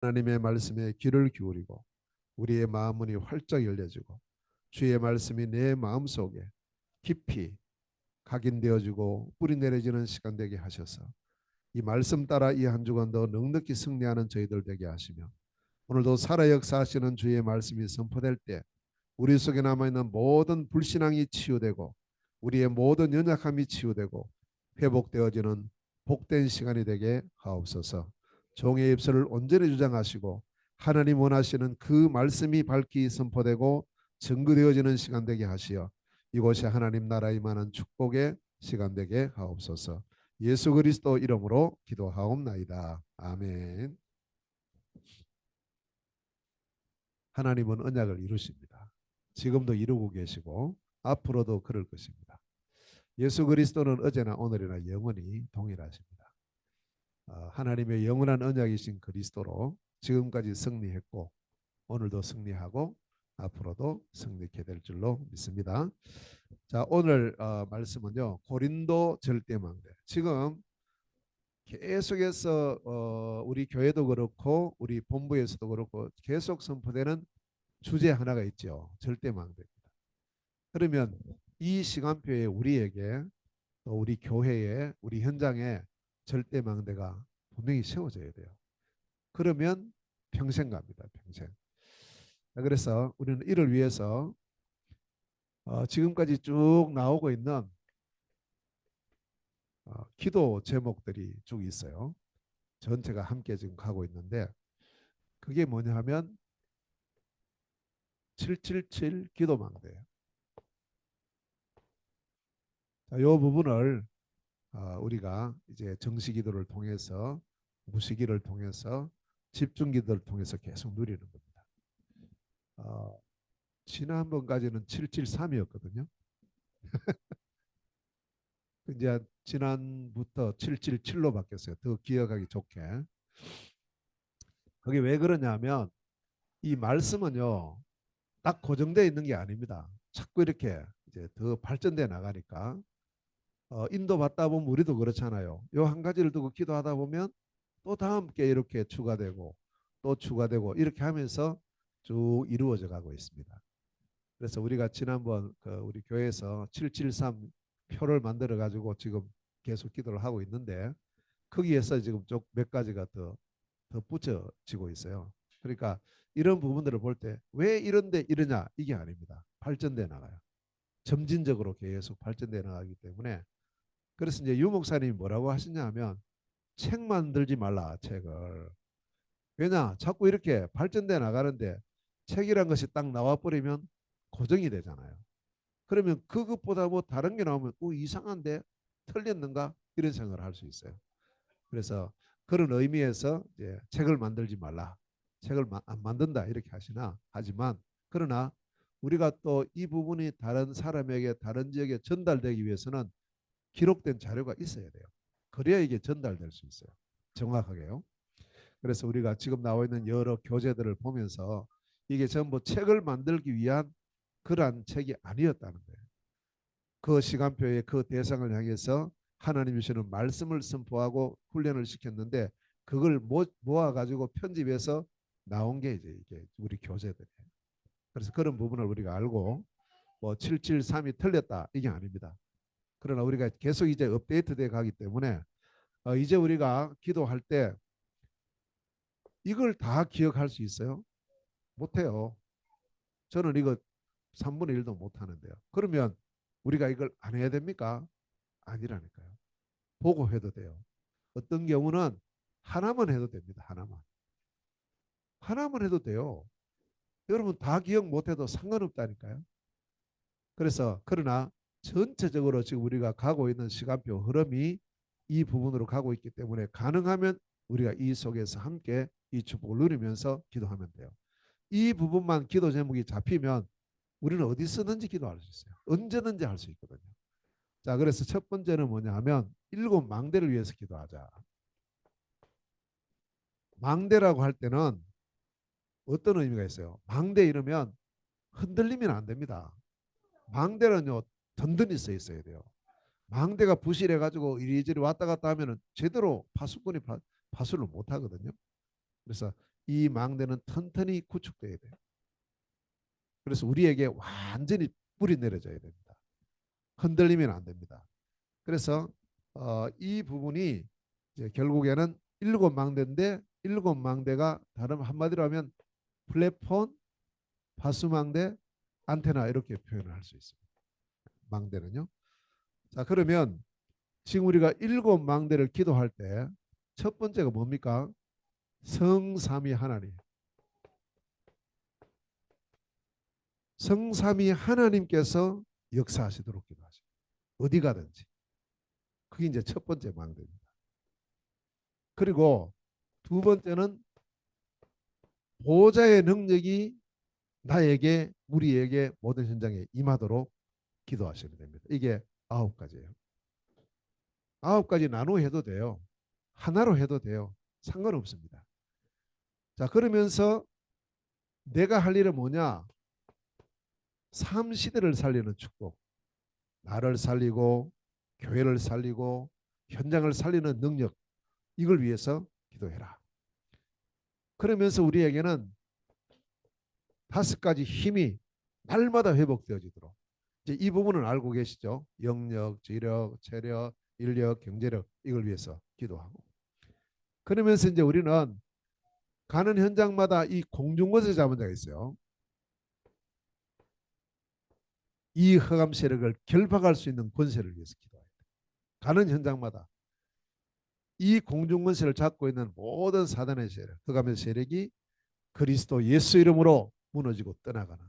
하나님의 말씀에 귀를 기울이고 우리의 마음 문이 활짝 열려지고 주의 말씀이 내 마음속에 깊이 각인되어지고 뿌리 내려지는 시간 되게 하셔서 이 말씀 따라 이 한 주간 더 넉넉히 승리하는 저희들 되게 하시며 오늘도 살아 역사하시는 주의 말씀이 선포될 때 우리 속에 남아있는 모든 불신앙이 치유되고 우리의 모든 연약함이 치유되고 회복되어지는 복된 시간이 되게 하옵소서. 종의 입술을 온전히 주장하시고 하나님 원하시는 그 말씀이 밝히 선포되고 증거되어지는 시간 되게 하시어 이곳이 하나님 나라 임하는 축복의 시간 되게 하옵소서. 예수 그리스도 이름으로 기도하옵나이다. 아멘. 하나님은 언약을 이루십니다. 지금도 이루고 계시고 앞으로도 그럴 것입니다. 예수 그리스도는 어제나 오늘이나 영원히 동일하십니다. 하나님의 영원한 언약이신 그리스도로 지금까지 승리했고 오늘도 승리하고 앞으로도 승리케 될 줄로 믿습니다. 자, 오늘 말씀은요. 고린도 절대망대. 지금 계속해서 우리 교회도 그렇고 우리 본부에서도 그렇고 계속 선포되는 주제 하나가 있죠. 절대망대입니다. 그러면 이 시간표에 우리에게 또 우리 교회에 우리 현장에 절대망대가 분명히 세워져야 돼요. 그러면 평생 갑니다. 평생. 그래서 우리는 이를 위해서 지금까지 쭉 나오고 있는 기도 제목들이 쭉 있어요. 전체가 함께 지금 가고 있는데 그게 뭐냐 하면 777 기도망대예요. 이 부분을 우리가 이제 정시기도를 통해서 무시기를 통해서 집중기도를 통해서 계속 누리는 겁니다. 지난번까지는 773이었거든요. 이제 지난부터 777로 바뀌었어요. 더 기억하기 좋게. 그게 왜 그러냐면 이 말씀은요 딱 고정되어 있는 게 아닙니다. 자꾸 이렇게 이제 더 발전돼 나가니까 인도받다 보면 우리도 그렇잖아요. 요 한 가지를 두고 기도하다 보면 또 다음 게 이렇게 추가되고 또 추가되고 이렇게 하면서 쭉 이루어져 가고 있습니다. 그래서 우리가 지난번 우리 교회에서 773 표를 만들어 가지고 지금 계속 기도를 하고 있는데 거기에서 지금 쭉 몇 가지가 더 붙여지고 있어요. 그러니까 이런 부분들을 볼 때 왜 이런데 이러냐 이게 아닙니다. 발전돼 나가요. 점진적으로 계속 발전돼 나가기 때문에 그래서 이제 유 목사님이 뭐라고 하시냐면 책 만들지 말라 책을. 왜냐 자꾸 이렇게 발전돼 나가는데 책이란 것이 딱 나와버리면 고정이 되잖아요. 그러면 그것보다 뭐 다른 게 나오면 이상한데 틀렸는가 이런 생각을 할 수 있어요. 그래서 그런 의미에서 이제 책을 만들지 말라. 책을 안 만든다 이렇게 하시나 하지만 그러나 우리가 또 이 부분이 다른 사람에게 다른 지역에 전달되기 위해서는 기록된 자료가 있어야 돼요. 그래야 이게 전달될 수 있어요. 정확하게요. 그래서 우리가 지금 나와 있는 여러 교재들을 보면서 이게 전부 책을 만들기 위한 그러한 책이 아니었다는 거예요. 그 시간표에 그 대상을 향해서 하나님이 주시는 말씀을 선포하고 훈련을 시켰는데 그걸 모아가지고 편집해서 나온 게 이제 이게 우리 교재들이에요. 그래서 그런 부분을 우리가 알고 뭐 773이 틀렸다 이게 아닙니다. 그러나 우리가 계속 이제 업데이트돼 가기 때문에 이제 우리가 기도할 때 이걸 다 기억할 수 있어요? 못해요. 저는 이거 3분의 1도 못하는데요. 그러면 우리가 이걸 안 해야 됩니까? 아니라니까요. 보고 해도 돼요. 어떤 경우는 하나만 해도 됩니다. 하나만. 하나만 해도 돼요. 여러분 다 기억 못해도 상관없다니까요. 그래서 그러나 전체적으로 지금 우리가 가고 있는 시간표 흐름이 이 부분으로 가고 있기 때문에 가능하면 우리가 이 속에서 함께 이 축복을 누리면서 기도하면 돼요. 이 부분만 기도 제목이 잡히면 우리는 어디 쓰든지 기도할 수 있어요. 언제든지 할 수 있거든요. 자, 그래서 첫 번째는 뭐냐 하면 일곱 망대를 위해서 기도하자. 망대라고 할 때는 어떤 의미가 있어요? 망대 이러면 흔들리면 안 됩니다. 망대는요 든든히 써 있어야 돼요. 망대가 부실해 가지고 이리저리 왔다 갔다 하면은 제대로 파수꾼이 파수를 못 하거든요. 그래서 이 망대는 튼튼히 구축돼야 돼요. 그래서 우리에게 완전히 뿌리 내려져야 됩니다. 흔들리면 안 됩니다. 그래서 이 부분이 이제 결국에는 일곱 망대인데 일곱 망대가 다른 한마디로 하면 플랫폼, 파수망대, 안테나 이렇게 표현을 할 수 있습니다. 망대는요. 자, 그러면 지금 우리가 일곱 망대를 기도할 때 첫 번째가 뭡니까? 성삼위 하나님. 성삼위 하나님께서 역사하시도록 기도하시고 어디 가든지. 그게 이제 첫 번째 망대입니다. 그리고 두 번째는 보호자의 능력이 나에게 우리에게 모든 현장에 임하도록 기도하셔야 됩니다. 이게 아홉 가지예요. 아홉 가지 나누어 해도 돼요. 하나로 해도 돼요. 상관없습니다. 자, 그러면서 내가 할 일은 뭐냐? 삶 시대를 살리는 축복. 나를 살리고 교회를 살리고 현장을 살리는 능력. 이걸 위해서 기도해라. 그러면서 우리에게는 다섯 가지 힘이 날마다 회복되어지도록. 이제 이 부분은 알고 계시죠? 영력, 지력, 체력, 인력, 경제력 이걸 위해서 기도하고. 그러면서 이제 우리는 가는 현장마다 이 공중권세 잡은 자가 있어요. 이 흑암 세력을 결박할 수 있는 권세를 위해서 기도해야 돼. 가는 현장마다 이 공중권세를 잡고 있는 모든 사단의 세력, 흑암의 세력이 그리스도 예수 이름으로 무너지고 떠나가는.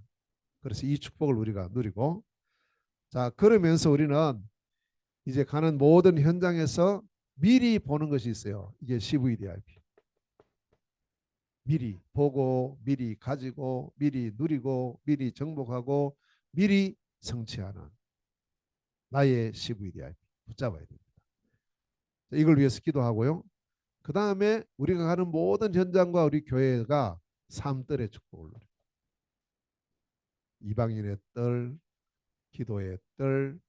그래서 이 축복을 우리가 누리고, 자, 그러면서 우리는 이제 가는 모든 현장에서 미리 보는 것이 있어요. 이게 CVDIP. 미리 보고, 미리 가지고, 미리 누리고, 미리 정복하고, 미리 성취하는 나의 CVDIP 붙잡아야 됩니다. 이걸 위해서 기도하고요. 그 다음에 우리가 가는 모든 현장과 우리 교회가 삼뜰의 축복을 누립니다. 이방인의 뜰, 기도의 뜰,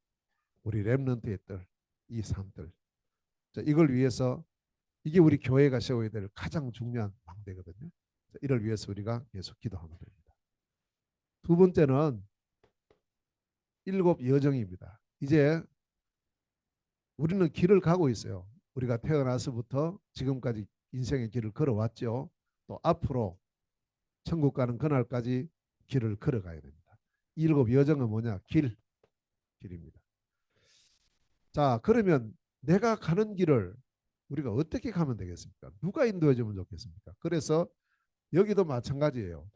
우리 렘넌트의 뜰, 이 삼뜰. 자, 이걸 위해서 이게 우리 교회가 세워야 될 가장 중요한 망대거든요. 자, 이를 위해서 우리가 계속 기도하면 됩니다. 두 번째는 일곱 여정입니다. 이제 우리는 길을 가고 있어요. 우리가 태어나서부터 지금까지 인생의 길을 걸어왔죠. 또 앞으로 천국 가는 그날까지 길을 걸어가야 됩니다. 일곱 여정은 뭐냐? 길입니다. 자, 그러면 내가 가는 길을 우리가 어떻게 가면 되겠습니까? 누가 인도해 주면 좋겠습니까? 그래서 여기도 마찬가지예요.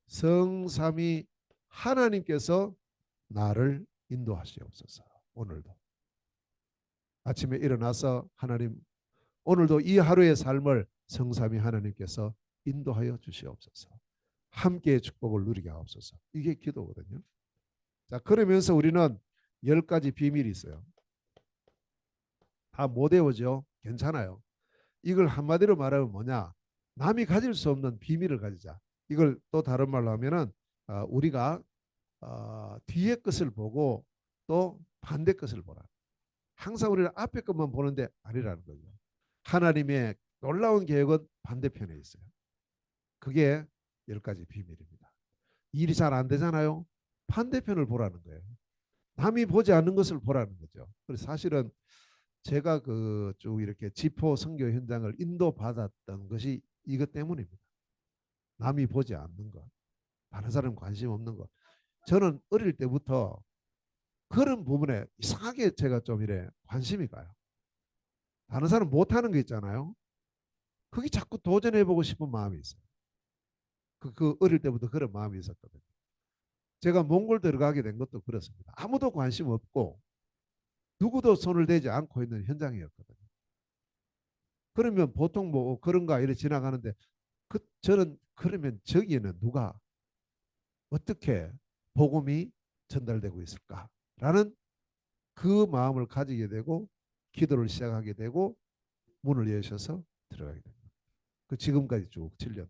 성삼위 하나님께서 나를 인도하시옵소서. 오늘도 아침에 일어나서 하나님 오늘도 이 하루의 삶을 성삼위 하나님께서 인도하여 주시옵소서. 함께의 축복을 누리게 하옵소서. 이게 기도거든요. 자, 그러면서 우리는 열 가지 비밀이 있어요. 다 못 외우죠. 괜찮아요. 이걸 한마디로 말하면 뭐냐? 남이 가질 수 없는 비밀을 가지자. 이걸 또 다른 말로 하면은 우리가 뒤에 것을 보고 또 반대 것을 보라. 항상 우리는 앞에 것만 보는데 아니라는 거죠. 하나님의 놀라운 계획은 반대편에 있어요. 그게 열 가지 비밀입니다. 일이 잘 안 되잖아요. 반대편을 보라는 거예요. 남이 보지 않는 것을 보라는 거죠. 그래서 사실은 제가 그 쭉 이렇게 지포 선교 현장을 인도받았던 것이 이것 때문입니다. 남이 보지 않는 것, 다른 사람 관심 없는 것. 저는 어릴 때부터 그런 부분에 이상하게 제가 좀 이래 관심이 가요. 다른 사람 못하는 게 있잖아요. 그게 자꾸 도전해보고 싶은 마음이 있어요. 그 어릴 때부터 그런 마음이 있었거든요. 제가 몽골 들어가게 된 것도 그렇습니다. 아무도 관심 없고 누구도 손을 대지 않고 있는 현장이었거든요. 그러면 보통 뭐 그런가 이래 지나가는데 저는 그러면 저기에는 누가 어떻게 복음이 전달되고 있을까라는 그 마음을 가지게 되고 기도를 시작하게 되고 문을 여셔서 들어가게 됩니다. 그 지금까지 쭉 7년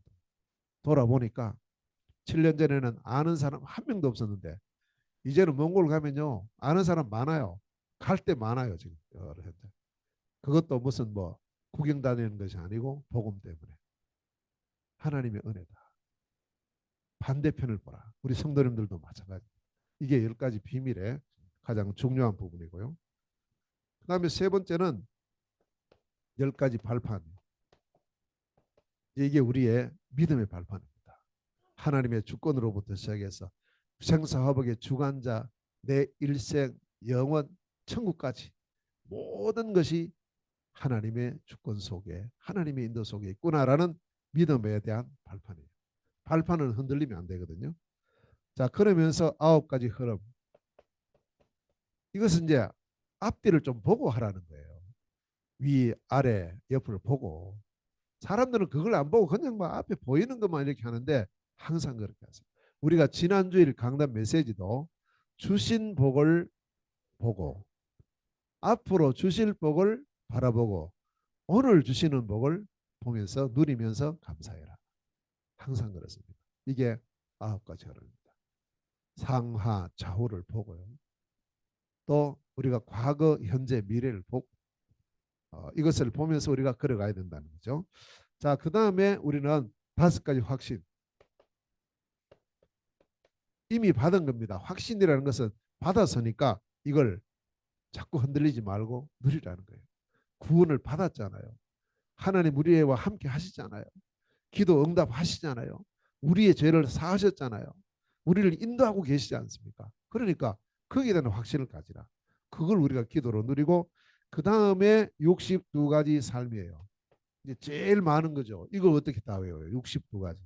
돌아보니까 7년 전에는 아는 사람 한 명도 없었는데 이제는 몽골 가면요 아는 사람 많아요. 갈 때 많아요 지금 여러 현장. 그것도 무슨 뭐 구경 다니는 것이 아니고 복음 때문에. 하나님의 은혜다. 반대편을 보라. 우리 성도님들도 마찬가지. 이게 10가지 비밀의 가장 중요한 부분이고요. 그 다음에 세 번째는 10가지 발판. 이게 우리의 믿음의 발판입니다. 하나님의 주권으로부터 시작해서 생사화복의 주관자, 내 일생, 영원, 천국까지 모든 것이 하나님의 주권 속에, 하나님의 인도 속에 있구나라는 믿음에 대한 발판이에요. 발판은 흔들리면 안 되거든요. 자, 그러면서 9가지 흐름. 이것은 이제 앞뒤를 좀 보고 하라는 거예요. 위, 아래, 옆을 보고. 사람들은 그걸 안 보고 그냥 막 앞에 보이는 것만 이렇게 하는데 항상 그렇게 하세요. 우리가 지난주일 강단 메시지도 주신 복을 보고 앞으로 주실 복을 바라보고 오늘 주시는 복을 보면서 누리면서 감사해라. 항상 그렇습니다. 이게 9가지 흐름입니다. 상하 좌우를 보고요. 또 우리가 과거, 현재, 미래를 보고 이것을 보면서 우리가 걸어가야 된다는 거죠. 자, 그 다음에 우리는 5가지 확신. 이미 받은 겁니다. 확신이라는 것은 받았으니까 이걸 자꾸 흔들리지 말고 누리라는 거예요. 구원을 받았잖아요. 하나님 우리와 함께 하시잖아요. 기도 응답하시잖아요. 우리의 죄를 사하셨잖아요. 우리를 인도하고 계시지 않습니까? 그러니까 거기에 대한 확신을 가지라. 그걸 우리가 기도로 누리고 그 다음에 62가지 삶이에요. 이제 제일 많은 거죠. 이걸 어떻게 다 외워요? 62가지.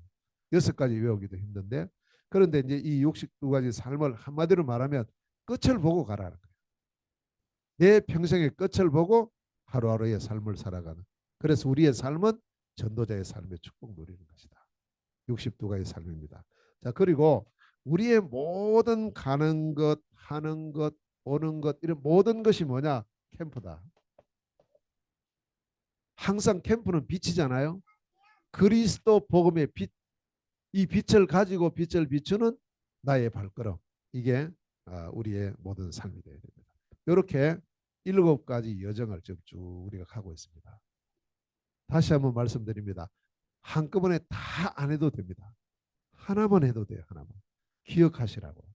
6가지 외우기도 힘든데 그런데 이제 이 62가지 삶을 한마디로 말하면 끝을 보고 가라는 거예요. 내 평생의 끝을 보고 하루하루의 삶을 살아가는. 그래서 우리의 삶은 전도자의 삶의 축복 누리는 것이다. 62가지 삶입니다. 자, 그리고 우리의 모든 가는 것, 하는 것, 오는 것 이런 모든 것이 뭐냐? 캠프다. 항상 캠프는 빛이잖아요. 그리스도 복음의 빛. 이 빛을 가지고 빛을 비추는 나의 발걸음. 이게 우리의 모든 삶이 되어야 됩니다. 이렇게 7가지 여정을 쭉 우리가 가고 있습니다. 다시 한번 말씀드립니다. 한꺼번에 다 안 해도 됩니다. 하나만 해도 돼요. 하나만. 기억하시라고.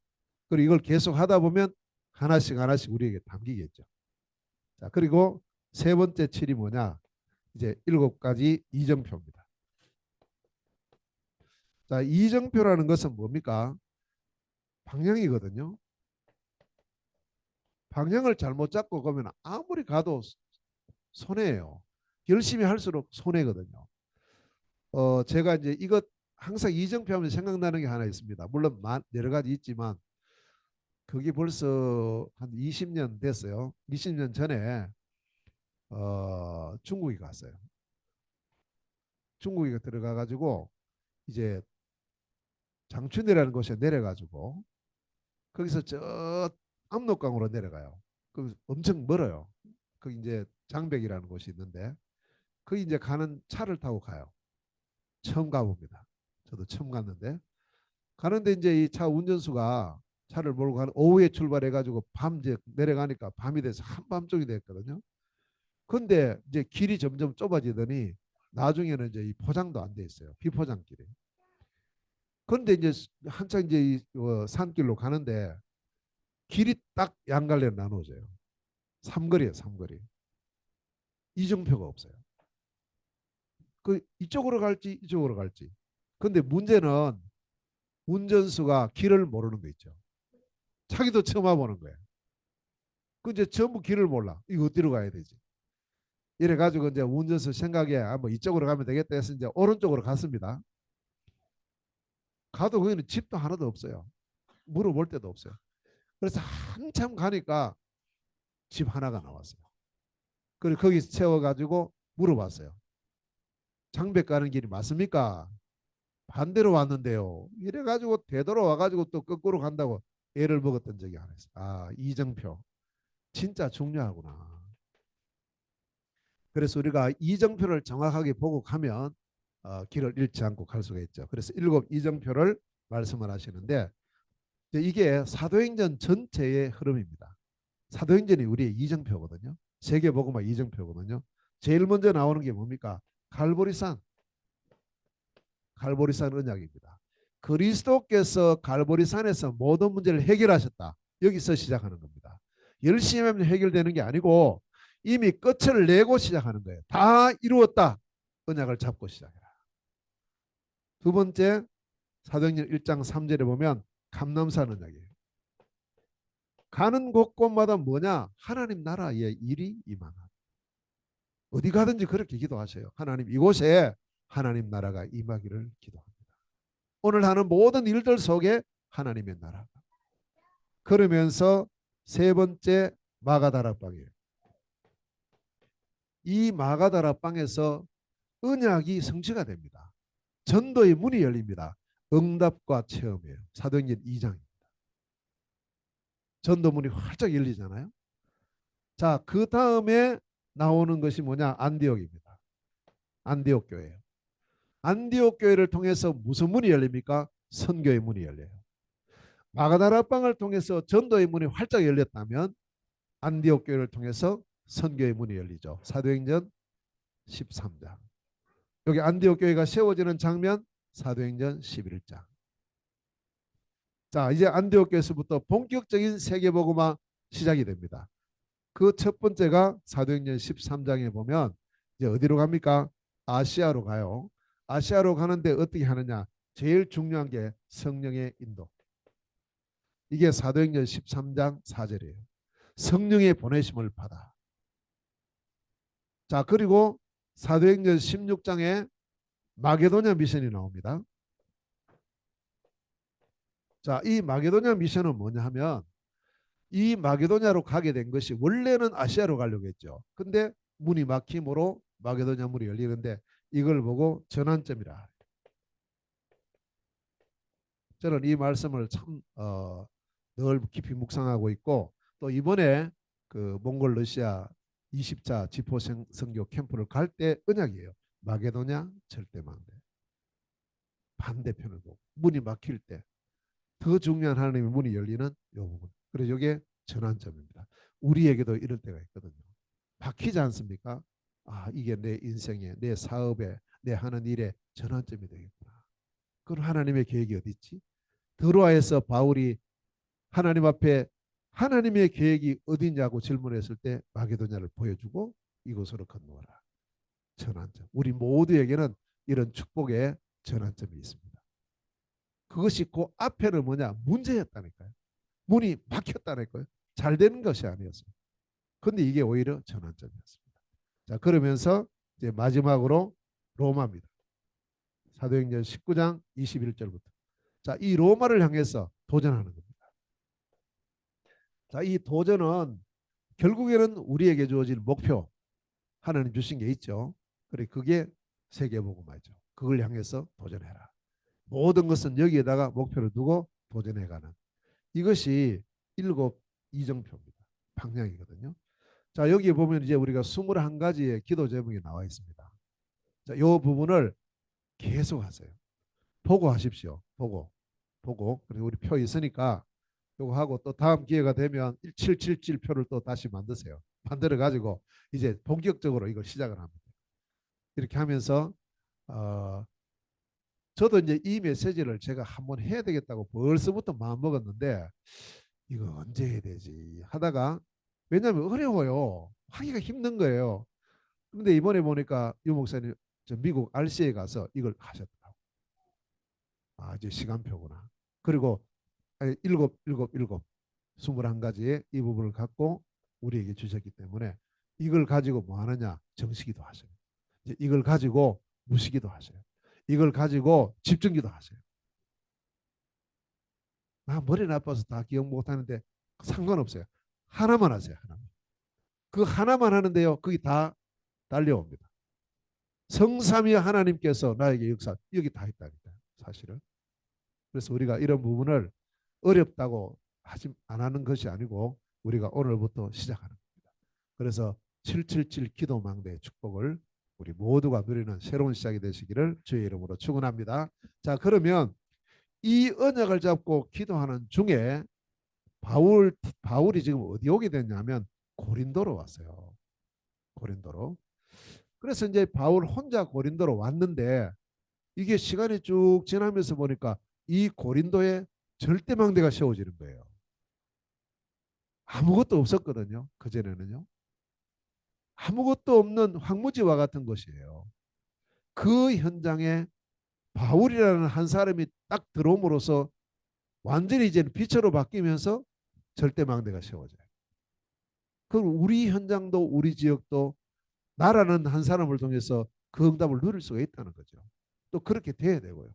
그리고 이걸 계속 하다 보면 하나씩 하나씩 우리에게 담기겠죠. 자, 그리고 세 번째 칠이 뭐냐? 이제 7가지 이정표입니다. 자, 이정표라는 것은 뭡니까? 방향이거든요. 방향을 잘못 잡고 가면 아무리 가도 손해예요. 열심히 할수록 손해거든요. 제가 이제 이것 항상 이정표 하면 생각나는 게 하나 있습니다. 물론 여러 가지 있지만 그게 벌써 한 20년 됐어요. 20년 전에 중국에 갔어요. 중국에 들어가 가지고 이제 장춘이라는 곳에 내려가지고 거기서 저 압록강으로 내려가요. 그 엄청 멀어요. 그 이제 장백이라는 곳이 있는데 거기 이제 가는 차를 타고 가요. 처음 가봅니다. 저도 처음 갔는데 가는데 이제 이 차 운전수가 차를 몰고 가는 오후에 출발해가지고 밤 이제 내려가니까 밤이 돼서 한밤중이 됐거든요. 근데 이제 길이 점점 좁아지더니 나중에는 이제 이 포장도 안 돼 있어요. 비포장길이. 그런데 이제 한창 이제 이 산길로 가는데 길이 딱 양갈래로 나눠져요. 삼거리예요, 삼거리. 이정표가 없어요. 그 이쪽으로 갈지 이쪽으로 갈지. 근데 문제는 운전수가 길을 모르는 거 있죠. 자기도 처음 와보는 거예요. 그 이제 전부 길을 몰라. 이거 어디로 가야 되지? 이래 가지고 이제 운전수 생각에 뭐 이쪽으로 가면 되겠다 해서 이제 오른쪽으로 갔습니다. 가도 거기는 집도 하나도 없어요. 물어볼 데도 없어요. 그래서 한참 가니까 집 하나가 나왔어요. 그리고 거기 세워가지고 물어봤어요. 장백 가는 길이 맞습니까? 반대로 왔는데요. 이래가지고 되돌아와가지고 또 거꾸로 간다고 애를 먹었던 적이 하나 있어요. 아, 이정표. 진짜 중요하구나. 그래서 우리가 이정표를 정확하게 보고 가면 길을 잃지 않고 갈 수가 있죠. 그래서 7 이정표를 말씀을 하시는데 이게 사도행전 전체의 흐름입니다. 사도행전이 우리의 이정표거든요. 세계복음화 이정표거든요. 제일 먼저 나오는 게 뭡니까? 갈보리산. 갈보리산 언약입니다. 그리스도께서 갈보리산에서 모든 문제를 해결하셨다. 여기서 시작하는 겁니다. 열심히 하면 해결되는 게 아니고 이미 끝을 내고 시작하는 거예요. 다 이루었다. 언약을 잡고 시작해라. 두 번째, 사도행전 1장 3절에 보면 감람산 언약이에요. 가는 곳곳마다 뭐냐? 하나님 나라의 일이 임하는. 어디 가든지 그렇게 기도하세요. 하나님 이곳에 하나님 나라가 임하기를 기도합니다. 오늘 하는 모든 일들 속에 하나님의 나라가. 그러면서 세 번째 마가다락방이에요. 이 마가다락방에서 언약이 성취가 됩니다. 전도의 문이 열립니다. 응답과 체험이에요. 사도행전 2장입니다. 전도문이 활짝 열리잖아요. 자, 그 다음에 나오는 것이 뭐냐? 안디옥입니다. 안디옥 교회예요. 안디옥 교회를 통해서 무슨 문이 열립니까? 선교의 문이 열려요. 마가다락방을 통해서 전도의 문이 활짝 열렸다면 안디옥 교회를 통해서 선교의 문이 열리죠. 사도행전 13장. 여기 안디옥 교회가 세워지는 장면 사도행전 11장. 자, 이제 안디옥 교회에서부터 본격적인 세계복음화 시작이 됩니다. 그 첫 번째가 사도행전 13장에 보면 이제 어디로 갑니까? 아시아로 가요. 아시아로 가는데 어떻게 하느냐? 제일 중요한 게 성령의 인도. 이게 사도행전 13장 4절이에요. 성령의 보내심을 받아. 자, 그리고 사도행전 16장에 마게도냐 미션이 나옵니다. 자, 이 마게도냐 미션은 뭐냐 하면 이 마게도냐로 가게 된 것이 원래는 아시아로 가려고 했죠. 근데 문이 막힘으로 마게도냐 문이 열리는데 이걸 보고 전환점이라. 저는 이 말씀을 참 늘 깊이 묵상하고 있고 또 이번에 그 몽골 러시아 20자 지포 선교 캠프를 갈 때 언약이에요. 마게도냐 절대망대. 반대편을 보고 문이 막힐 때 더 중요한 하나님의 문이 열리는 이 부분. 그래서 이게 전환점입니다. 우리에게도 이럴 때가 있거든요. 박히지 않습니까? 아, 이게 내 인생에, 내 사업에, 내 하는 일에 전환점이 되겠구나. 그럼 하나님의 계획이 어디 있지? 드로아에서 바울이 하나님 앞에 하나님의 계획이 어디냐고 질문했을 때 마게도냐를 보여주고 이곳으로 건너와라. 전환점. 우리 모두에게는 이런 축복의 전환점이 있습니다. 그것이 그 앞에는 뭐냐? 문제였다니까요. 문이 막혔다니까요. 잘 되는 것이 아니었어요. 근데 이게 오히려 전환점이었습니다. 자, 그러면서 이제 마지막으로 로마입니다. 사도행전 19장 21절부터. 자, 이 로마를 향해서 도전하는 겁니다. 자, 이 도전은 결국에는 우리에게 주어질 목표, 하나님 주신 게 있죠. 그래, 그게 세계복음화죠. 그걸 향해서 도전해라. 모든 것은 여기에다가 목표를 두고 도전해가는 이것이 일곱 이정표입니다. 방향이거든요. 자, 여기 보면 이제 우리가 21가지의 기도 제목이 나와 있습니다. 자, 이 부분을 계속 하세요. 보고 하십시오. 보고. 그리고 우리 표 있으니까 요거 하고 또 다음 기회가 되면 1777 표를 또 다시 만드세요. 만들어 가지고 이제 본격적으로 이걸 시작을 합니다. 이렇게 하면서 저도 이제 이 메시지를 제가 한번 해야 되겠다고 벌써부터 마음 먹었는데 이거 언제 해야 되지 하다가 왜냐하면 어려워요. 하기가 힘든 거예요. 그런데 이번에 보니까 유 목사님 저 미국 RC에 가서 이걸 하셨더라고. 아, 이제 시간표구나. 그리고 일곱 21가지의 이 부분을 갖고 우리에게 주셨기 때문에 이걸 가지고 뭐 하느냐? 정식기도 하세요. 이제 이걸 가지고 무시기도 하세요. 이걸 가지고 집중기도 하세요. 나 머리 나빠서 다 기억 못하는데 상관없어요. 하나만 하세요. 하나만. 그 하나만 하는데요. 그게 다 달려옵니다. 성삼위 하나님께서 나에게 역사 여기 다 있다니까 사실은. 그래서 우리가 이런 부분을 어렵다고 하지 안 하는 것이 아니고 우리가 오늘부터 시작하는 겁니다. 그래서 777 기도망대의 축복을 우리 모두가 누리는 새로운 시작이 되시기를 주의 이름으로 축원합니다. 자, 그러면 이 언약을 잡고 기도하는 중에 바울이 지금 어디 오게 됐냐면 고린도로 왔어요. 고린도로. 그래서 이제 바울 혼자 고린도로 왔는데 이게 시간이 쭉 지나면서 보니까 이 고린도에 절대망대가 세워지는 거예요. 아무것도 없었거든요. 그전에는요. 아무것도 없는 황무지와 같은 것이에요. 그 현장에 바울이라는 한 사람이 딱 들어옴으로써 완전히 이제 빛으로 바뀌면서 절대망대가 세워져요. 그럼 우리 현장도 우리 지역도 나라는 한 사람을 통해서 그 응답을 누릴 수가 있다는 거죠. 또 그렇게 돼야 되고요.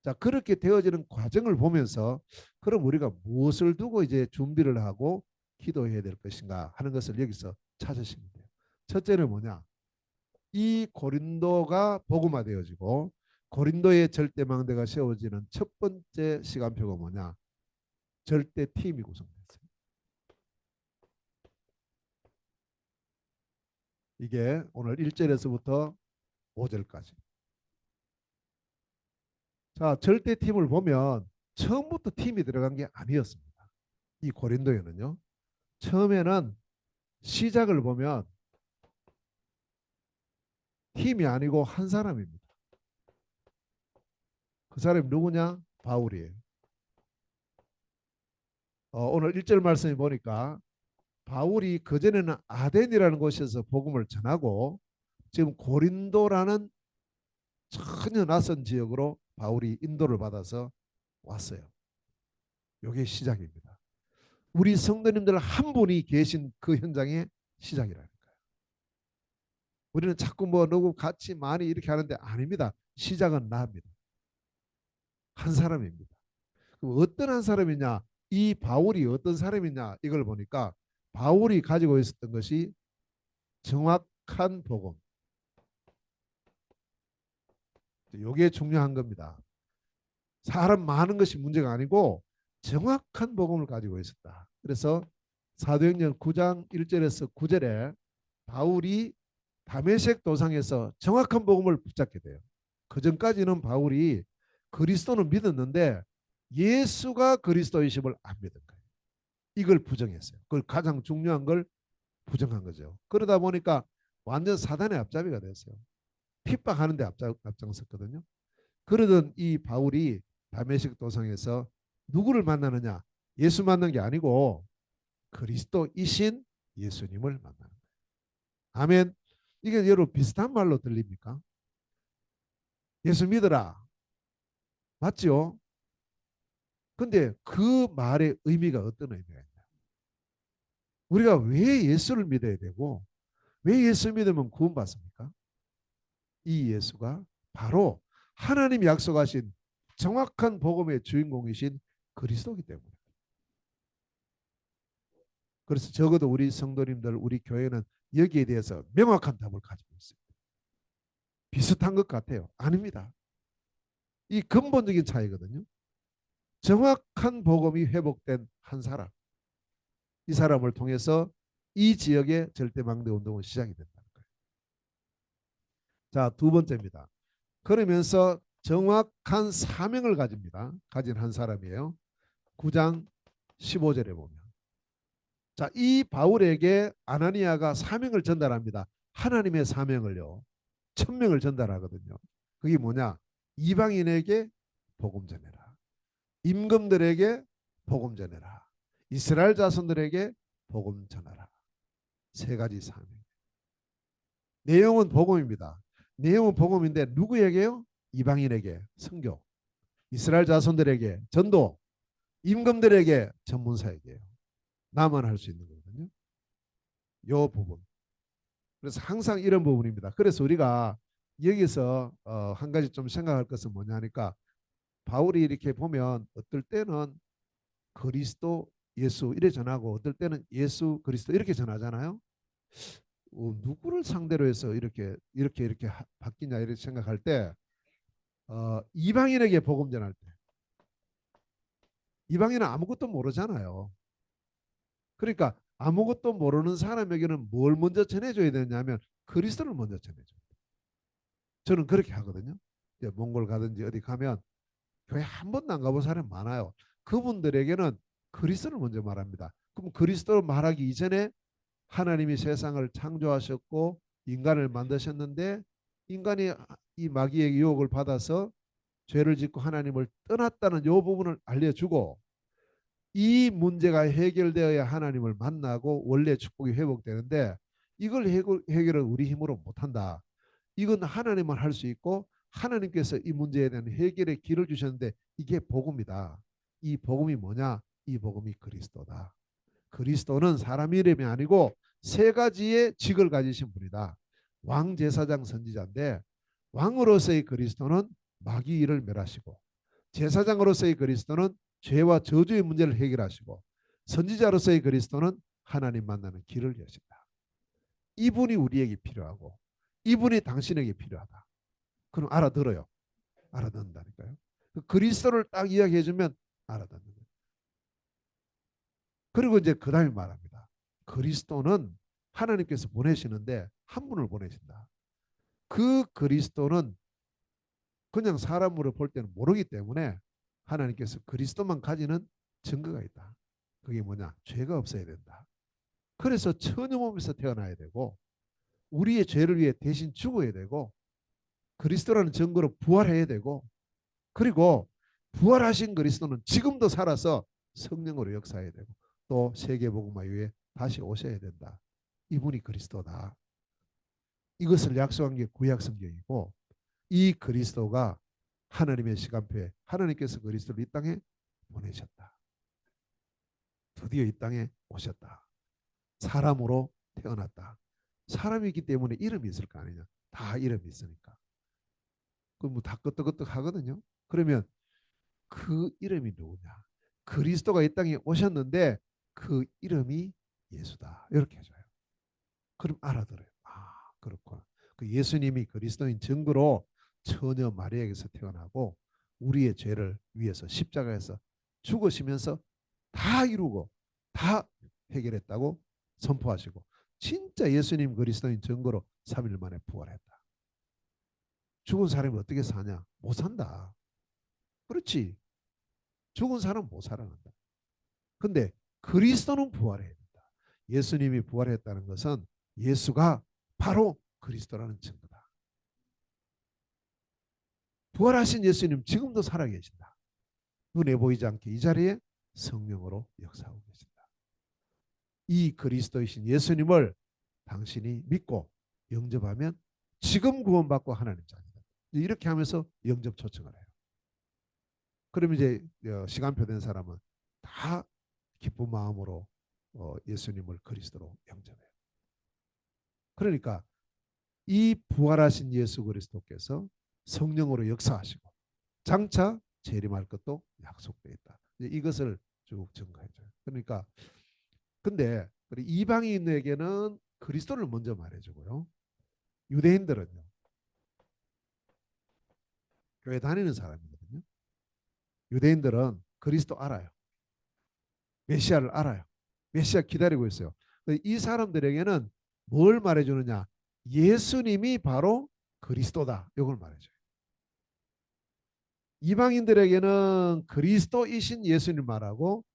자, 그렇게 되어지는 과정을 보면서 그럼 우리가 무엇을 두고 이제 준비를 하고 기도해야 될 것인가 하는 것을 여기서 찾으시면 돼요. 첫째는 뭐냐? 이 고린도가 복음화되어지고 고린도의 절대망대가 세워지는 첫 번째 시간표가 뭐냐? 절대 팀이 구성됐어요. 이게 오늘 1절에서부터 5절까지. 자, 절대 팀을 보면 처음부터 팀이 들어간 게 아니었습니다. 이 고린도에는요. 처음에는 시작을 보면 팀이 아니고 한 사람입니다. 그 사람이 누구냐? 바울이에요. 오늘 1절 말씀에 보니까 바울이 그전에는 아덴이라는 곳에서 복음을 전하고 지금 고린도라는 전혀 낯선 지역으로 바울이 인도를 받아서 왔어요. 이게 시작입니다. 우리 성도님들 한 분이 계신 그 현장의 시작이라니까요. 우리는 자꾸 뭐 누구 같이 많이 이렇게 하는데 아닙니다. 시작은 나입니다. 한 사람입니다. 그럼 어떤 한 사람이냐? 이 바울이 어떤 사람이냐? 이걸 보니까 바울이 가지고 있었던 것이 정확한 복음. 이게 중요한 겁니다. 사람 많은 것이 문제가 아니고 정확한 복음을 가지고 있었다. 그래서 사도행전 9장 1절에서 9절에 바울이 다메섹 도상에서 정확한 복음을 붙잡게 돼요. 그 전까지는 바울이 그리스도는 믿었는데 예수가 그리스도이심을 안 믿은 거예요. 이걸 부정했어요. 그걸 가장 중요한 걸 부정한 거죠. 그러다 보니까 완전 사단의 앞잡이가 됐어요. 핍박하는데 앞장섰거든요. 그러던 이 바울이 다메섹 도상에서 누구를 만나느냐? 예수 만난 게 아니고 그리스도이신 예수님을 만나는 거예요. 아멘. 이게 여러분 비슷한 말로 들립니까? 예수 믿어라. 맞죠? 근데 그 말의 의미가 어떤 의미가 있냐? 우리가 왜 예수를 믿어야 되고 왜 예수 믿으면 구원받습니까? 이 예수가 바로 하나님이 약속하신 정확한 복음의 주인공이신 그리스도이기 때문에. 그래서 적어도 우리 성도님들, 우리 교회는 여기에 대해서 명확한 답을 가지고 있습니다. 비슷한 것 같아요. 아닙니다. 이 근본적인 차이거든요. 정확한 복음이 회복된 한 사람. 이 사람을 통해서 이 지역의 절대망대 운동은 시작이 된다는 거예요. 자, 두 번째입니다. 그러면서 정확한 사명을 가진 한 사람이에요. 9장 15절에 보면. 자, 이 바울에게 아나니아가 사명을 전달합니다. 하나님의 사명을요. 천명을 전달하거든요. 그게 뭐냐? 이방인에게 복음 전해라. 임금들에게 복음 전해라. 이스라엘 자손들에게 복음 전하라. 세 가지 사명. 내용은 복음입니다. 내용은 복음인데 누구에게요? 이방인에게 선교. 이스라엘 자손들에게 전도. 임금들에게 전문사에게요. 나만 할 수 있는 거거든요. 요 부분. 그래서 항상 이런 부분입니다. 그래서 우리가 여기서 한 가지 좀 생각할 것은 뭐냐 하니까 바울이 이렇게 보면 어떨 때는 그리스도 예수 이래 전하고 어떨 때는 예수 그리스도 이렇게 전하잖아요. 누구를 상대로 해서 이렇게 바뀌냐 이렇게 생각할 때 이방인에게 복음 전할 때 이방인은 아무것도 모르잖아요. 그러니까 아무것도 모르는 사람에게는 뭘 먼저 전해줘야 되냐면 그리스도를 먼저 전해줘요. 저는 그렇게 하거든요. 몽골 가든지 어디 가면 교회 한 번도 안 가본 사람 많아요. 그분들에게는 그리스도를 먼저 말합니다. 그럼 그리스도를 말하기 이전에 하나님이 세상을 창조하셨고 인간을 만드셨는데 인간이 이 마귀의 유혹을 받아서 죄를 짓고 하나님을 떠났다는 이 부분을 알려주고, 이 문제가 해결되어야 하나님을 만나고 원래 축복이 회복되는데, 이걸 해결을 우리 힘으로 못한다. 이건 하나님만 할 수 있고 하나님께서 이 문제에 대한 해결의 길을 주셨는데, 이게 복음이다. 이 복음이 뭐냐? 이 복음이 그리스도다. 그리스도는 사람 이름이 아니고 세 가지의 직을 가지신 분이다. 왕, 제사장, 선지자인데, 왕으로서의 그리스도는 마귀 일을 멸하시고, 제사장으로서의 그리스도는 죄와 저주의 문제를 해결하시고, 선지자로서의 그리스도는 하나님 만나는 길을 여신다. 이분이 우리에게 필요하고 이분이 당신에게 필요하다. 그럼 알아들어요. 알아듣는다니까요. 그 그리스도를 딱 이야기해주면 알아듣는 거예요. 그리고 이제 그 다음에 말합니다. 그리스도는 하나님께서 보내시는데 한 분을 보내신다. 그 그리스도는 그냥 사람으로 볼 때는 모르기 때문에 하나님께서 그리스도만 가지는 증거가 있다. 그게 뭐냐? 죄가 없어야 된다. 그래서 처녀 몸에서 태어나야 되고, 우리의 죄를 위해 대신 죽어야 되고, 그리스도라는 증거로 부활해야 되고, 그리고 부활하신 그리스도는 지금도 살아서 성령으로 역사해야 되고, 또 세계복음화 이후에 다시 오셔야 된다. 이분이 그리스도다. 이것을 약속한 게 구약 성경이고, 이 그리스도가 하나님의 시간표에 하나님께서 그리스도를 이 땅에 보내셨다. 드디어 이 땅에 오셨다. 사람으로 태어났다. 사람이기 때문에 이름이 있을 거 아니냐. 다 이름이 있으니까. 그럼 뭐다 끄떡끄떡 하거든요. 그러면 그 이름이 누구냐? 그리스도가 이 땅에 오셨는데 그 이름이 예수다. 이렇게 해줘요. 그럼 알아들어요. 아, 그렇구나. 그 예수님이 그리스도인 증거로 처녀 마리아에게서 태어나고 우리의 죄를 위해서 십자가에서 죽으시면서 다 이루고 다 해결했다고 선포하시고, 진짜 예수님 그리스도인 증거로 3일 만에 부활했다. 죽은 사람이 어떻게 사냐? 못 산다. 그렇지. 죽은 사람 못 살아난다. 근데 그리스도는 부활해야 된다. 예수님이 부활했다는 것은 예수가 바로 그리스도라는 증거다. 부활하신 예수님 지금도 살아계신다. 눈에 보이지 않게 이 자리에 성령으로 역사하고 계신다. 이 그리스도이신 예수님을 당신이 믿고 영접하면 지금 구원받고 하나님 자녀다. 이렇게 하면서 영접 초청을 해요. 그러면 이제 시간표 된 사람은 다 기쁜 마음으로 예수님을 그리스도로 영접해요. 그러니까 이 부활하신 예수 그리스도께서 성령으로 역사하시고 장차 재림할 것도 약속되어 있다. 이것을 쭉 증거해줘요. 그러니까 근데 이방인에게는 그리스도를 먼저 말해주고요. 유대인들은요. 교회 다니는 사람이거든요. 유대인들은 그리스도 알아요. 메시아를 알아요. 메시아 기다리고 있어요. 이 사람들에게는 뭘 말해주느냐? 예수님이 바로 그리스도다. 이걸 말해줘요. 이방인들에게는 그리스도이신 예수님 말하고,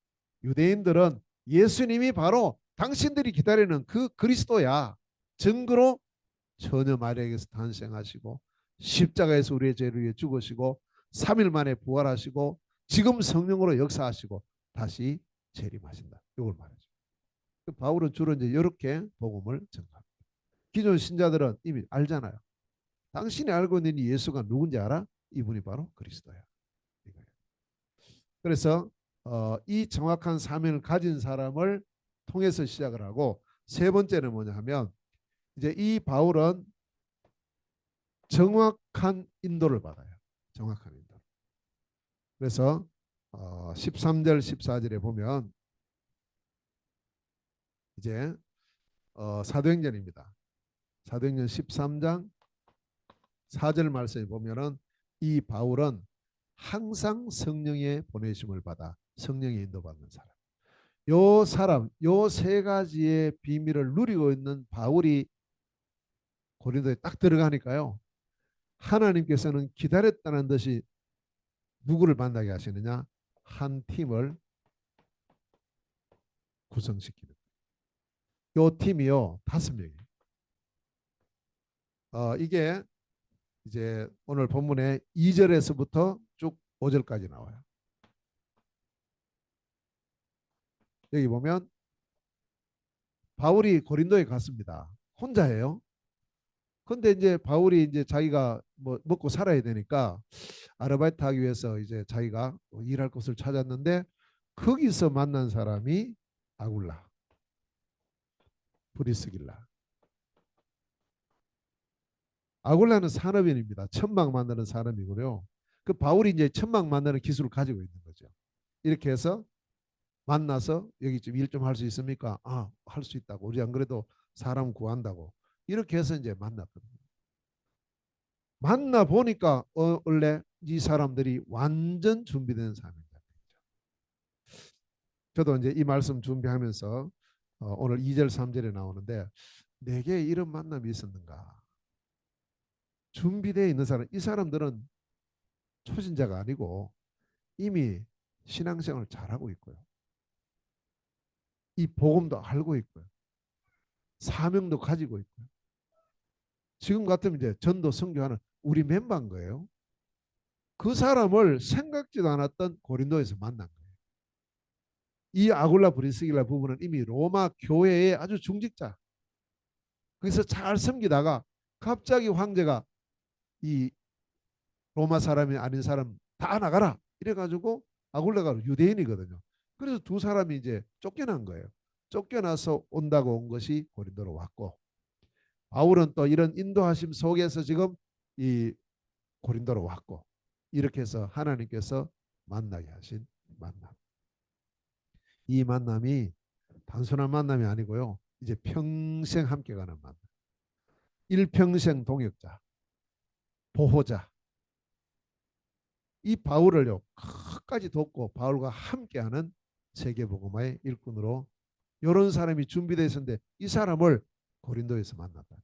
유대인들은 예수님이 바로 당신들이 기다리는 그 그리스도야. 증거로 처녀 마리아에게서 탄생하시고 십자가에서 우리의 죄를 위해 죽으시고 3일 만에 부활하시고 지금 성령으로 역사하시고 다시 재림하신다. 이걸 말해줘. 바울은 주로 이제 이렇게 복음을 전합니다. 기존 신자들은 이미 알잖아요. 당신이 알고 있는 예수가 누군지 알아? 이분이 바로 그리스도야. 그래서 이 정확한 사명을 가진 사람을 통해서 시작을 하고, 세 번째는 뭐냐 하면, 이제 이 바울은 정확한 인도를 받아요. 정확한 인도. 그래서 13절 14절에 보면 이제 사도행전입니다. 사도행전 13장 4절 말씀에 보면은 이 바울은 항상 성령의 보내심을 받아 성령의 인도받는 사람. 요 사람, 요 세 가지의 비밀을 누리고 있는 바울이 고린도에 딱 들어가니까요. 하나님께서는 기다렸다는 듯이 누구를 만나게 하시느냐? 한 팀을 구성시키는. 요 팀이요 5명이에요. 이게 이제 오늘 본문의 2절에서부터 쭉 5절까지 나와요. 여기 보면 바울이 고린도에 갔습니다. 혼자예요. 근데 이제 바울이 이제 자기가 뭐 먹고 살아야 되니까 아르바이트 하기 위해서 이제 자기가 일할 곳을 찾았는데 거기서 만난 사람이 아굴라, 브리스길라. 아굴라는 산업인입니다. 천막 만드는 산업이고요. 그 바울이 이제 천막 만드는 기술을 가지고 있는 거죠. 이렇게 해서 만나서 여기 좀 일 좀 할 수 있습니까? 아, 할 수 있다고. 우리 안 그래도 사람 구한다고. 이렇게 해서 이제 만났거든요. 만나 보니까 원래 이 사람들이 완전 준비된 사람입니다. 저도 이제 이 말씀 준비하면서 오늘 2절 3절에 나오는데 내게 이런 만남이 있었는가? 준비되어 있는 사람, 이 사람들은 초신자가 아니고 이미 신앙생활을 잘하고 있고요. 이 복음도 알고 있고요. 사명도 가지고 있고요. 지금 같으면 이제 전도 선교하는 우리 멤버인 거예요. 그 사람을 생각지도 않았던 고린도에서 만난 거예요. 이 아굴라 브리스길라 부부는 이미 로마 교회의 아주 중직자. 거기서 잘 섬기다가 갑자기 황제가 이 로마 사람이 아닌 사람 다 나가라 이래가지고 아굴라가 유대인이거든요. 그래서 두 사람이 이제 쫓겨난 거예요. 쫓겨나서 온다고 온 것이 고린도로 왔고 바울은 또 이런 인도하심 속에서 지금 이 고린도로 왔고 이렇게 해서 하나님께서 만나게 하신 만남. 이 만남이 단순한 만남이 아니고요. 이제 평생 함께 가는 만남. 일평생 동역자, 보호자. 이 바울을요 끝까지 돕고 바울과 함께하는 세계복음화의 일꾼으로 이런 사람이 준비되어 있었는데 이 사람을 고린도에서 만났다니까요.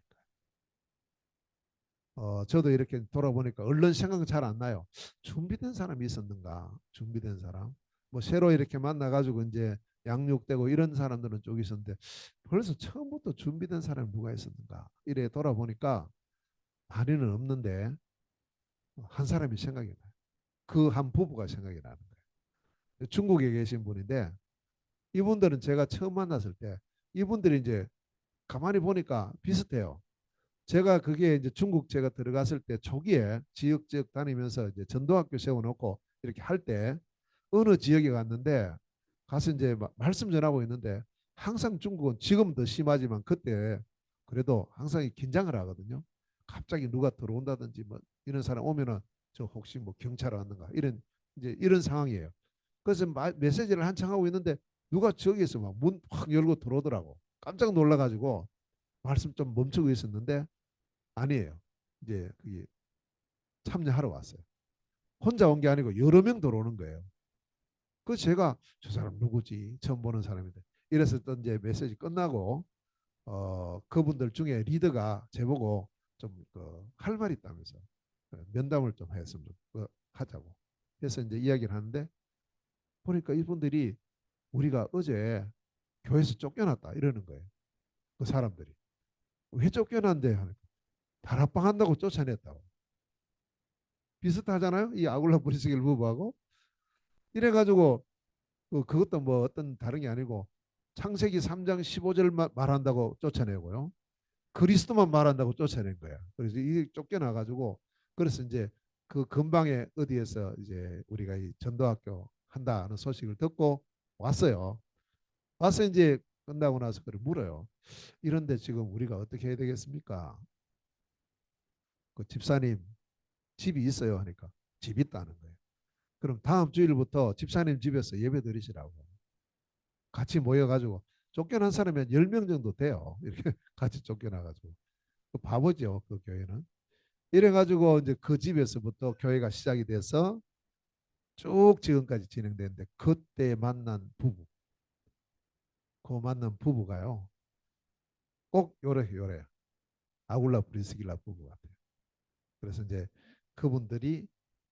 저도 이렇게 돌아보니까 얼른 생각은 잘 안 나요. 준비된 사람이 있었는가? 준비된 사람. 뭐 새로 이렇게 만나가지고 이제 양육되고 이런 사람들은 쪽 있었는데 벌써 처음부터 준비된 사람이 누가 있었는가? 이래 돌아보니까 많이는 없는데 한 사람이 생각이 나요. 그 한 부부가 생각이 나는 거예요. 중국에 계신 분인데 이분들은 제가 처음 만났을 때 이분들이 이제 가만히 보니까 비슷해요. 제가 그게 이제 중국 제가 들어갔을 때 초기에 지역 다니면서 이제 전도학교 세워놓고 이렇게 할 때 어느 지역에 갔는데 가서 이제 말씀 전하고 있는데 항상 중국은 지금 더 심하지만 그때 그래도 항상 긴장을 하거든요. 갑자기 누가 들어온다든지 뭐 이런 사람 오면은 저 혹시 뭐 경찰 왔는가 이런 이제 이런 상황이에요. 그래서 메시지를 한창 하고 있는데 누가 저기에서 막 문 확 열고 들어오더라고. 깜짝 놀라가지고 말씀 좀 멈추고 있었는데 아니에요. 이제 그게 참여하러 왔어요. 혼자 온 게 아니고 여러 명 들어오는 거예요. 그 제가 저 사람 누구지? 처음 보는 사람인데 이래서 또 이제 메시지 끝나고 그분들 중에 리더가 제보고 좀할 말이 있다면서 면담을 좀 했으면 하자고 해서 이제 이야기를 하는데 보니까 이분들이 우리가 어제 교회에서 쫓겨났다 이러는 거예요. 그 사람들이 왜 쫓겨난대 하니까 다락방 한다고 쫓아냈다고. 비슷하잖아요. 이 아굴라 브리스길 부부하고 이래가지고 그것도 뭐 어떤 다른 게 아니고 창세기 3장 15절 말한다고 쫓아내고요. 그리스도만 말한다고 쫓아낸 거야. 그래서 이게 쫓겨나가지고 그래서 이제 그 근방에 어디에서 이제 우리가 이 전도학교 한다는 소식을 듣고 왔어요. 와서 이제 끝나고 나서 그를 물어요. 이런데 지금 우리가 어떻게 해야 되겠습니까? 그 집사님 집이 있어요 하니까 집 있다는 거예요. 그럼 다음 주일부터 집사님 집에서 예배 드리시라고 같이 모여가지고 쫓겨난 사람이 한 10명 정도 돼요. 이렇게 같이 쫓겨나가지고 그 바보죠 그 교회는. 이래가지고 이제 그 집에서부터 교회가 시작이 돼서 쭉 지금까지 진행되는데 그때 만난 부부 그 만난 부부가요 꼭 요래 아굴라 브리스길라 부부 같아요. 그래서 이제 그분들이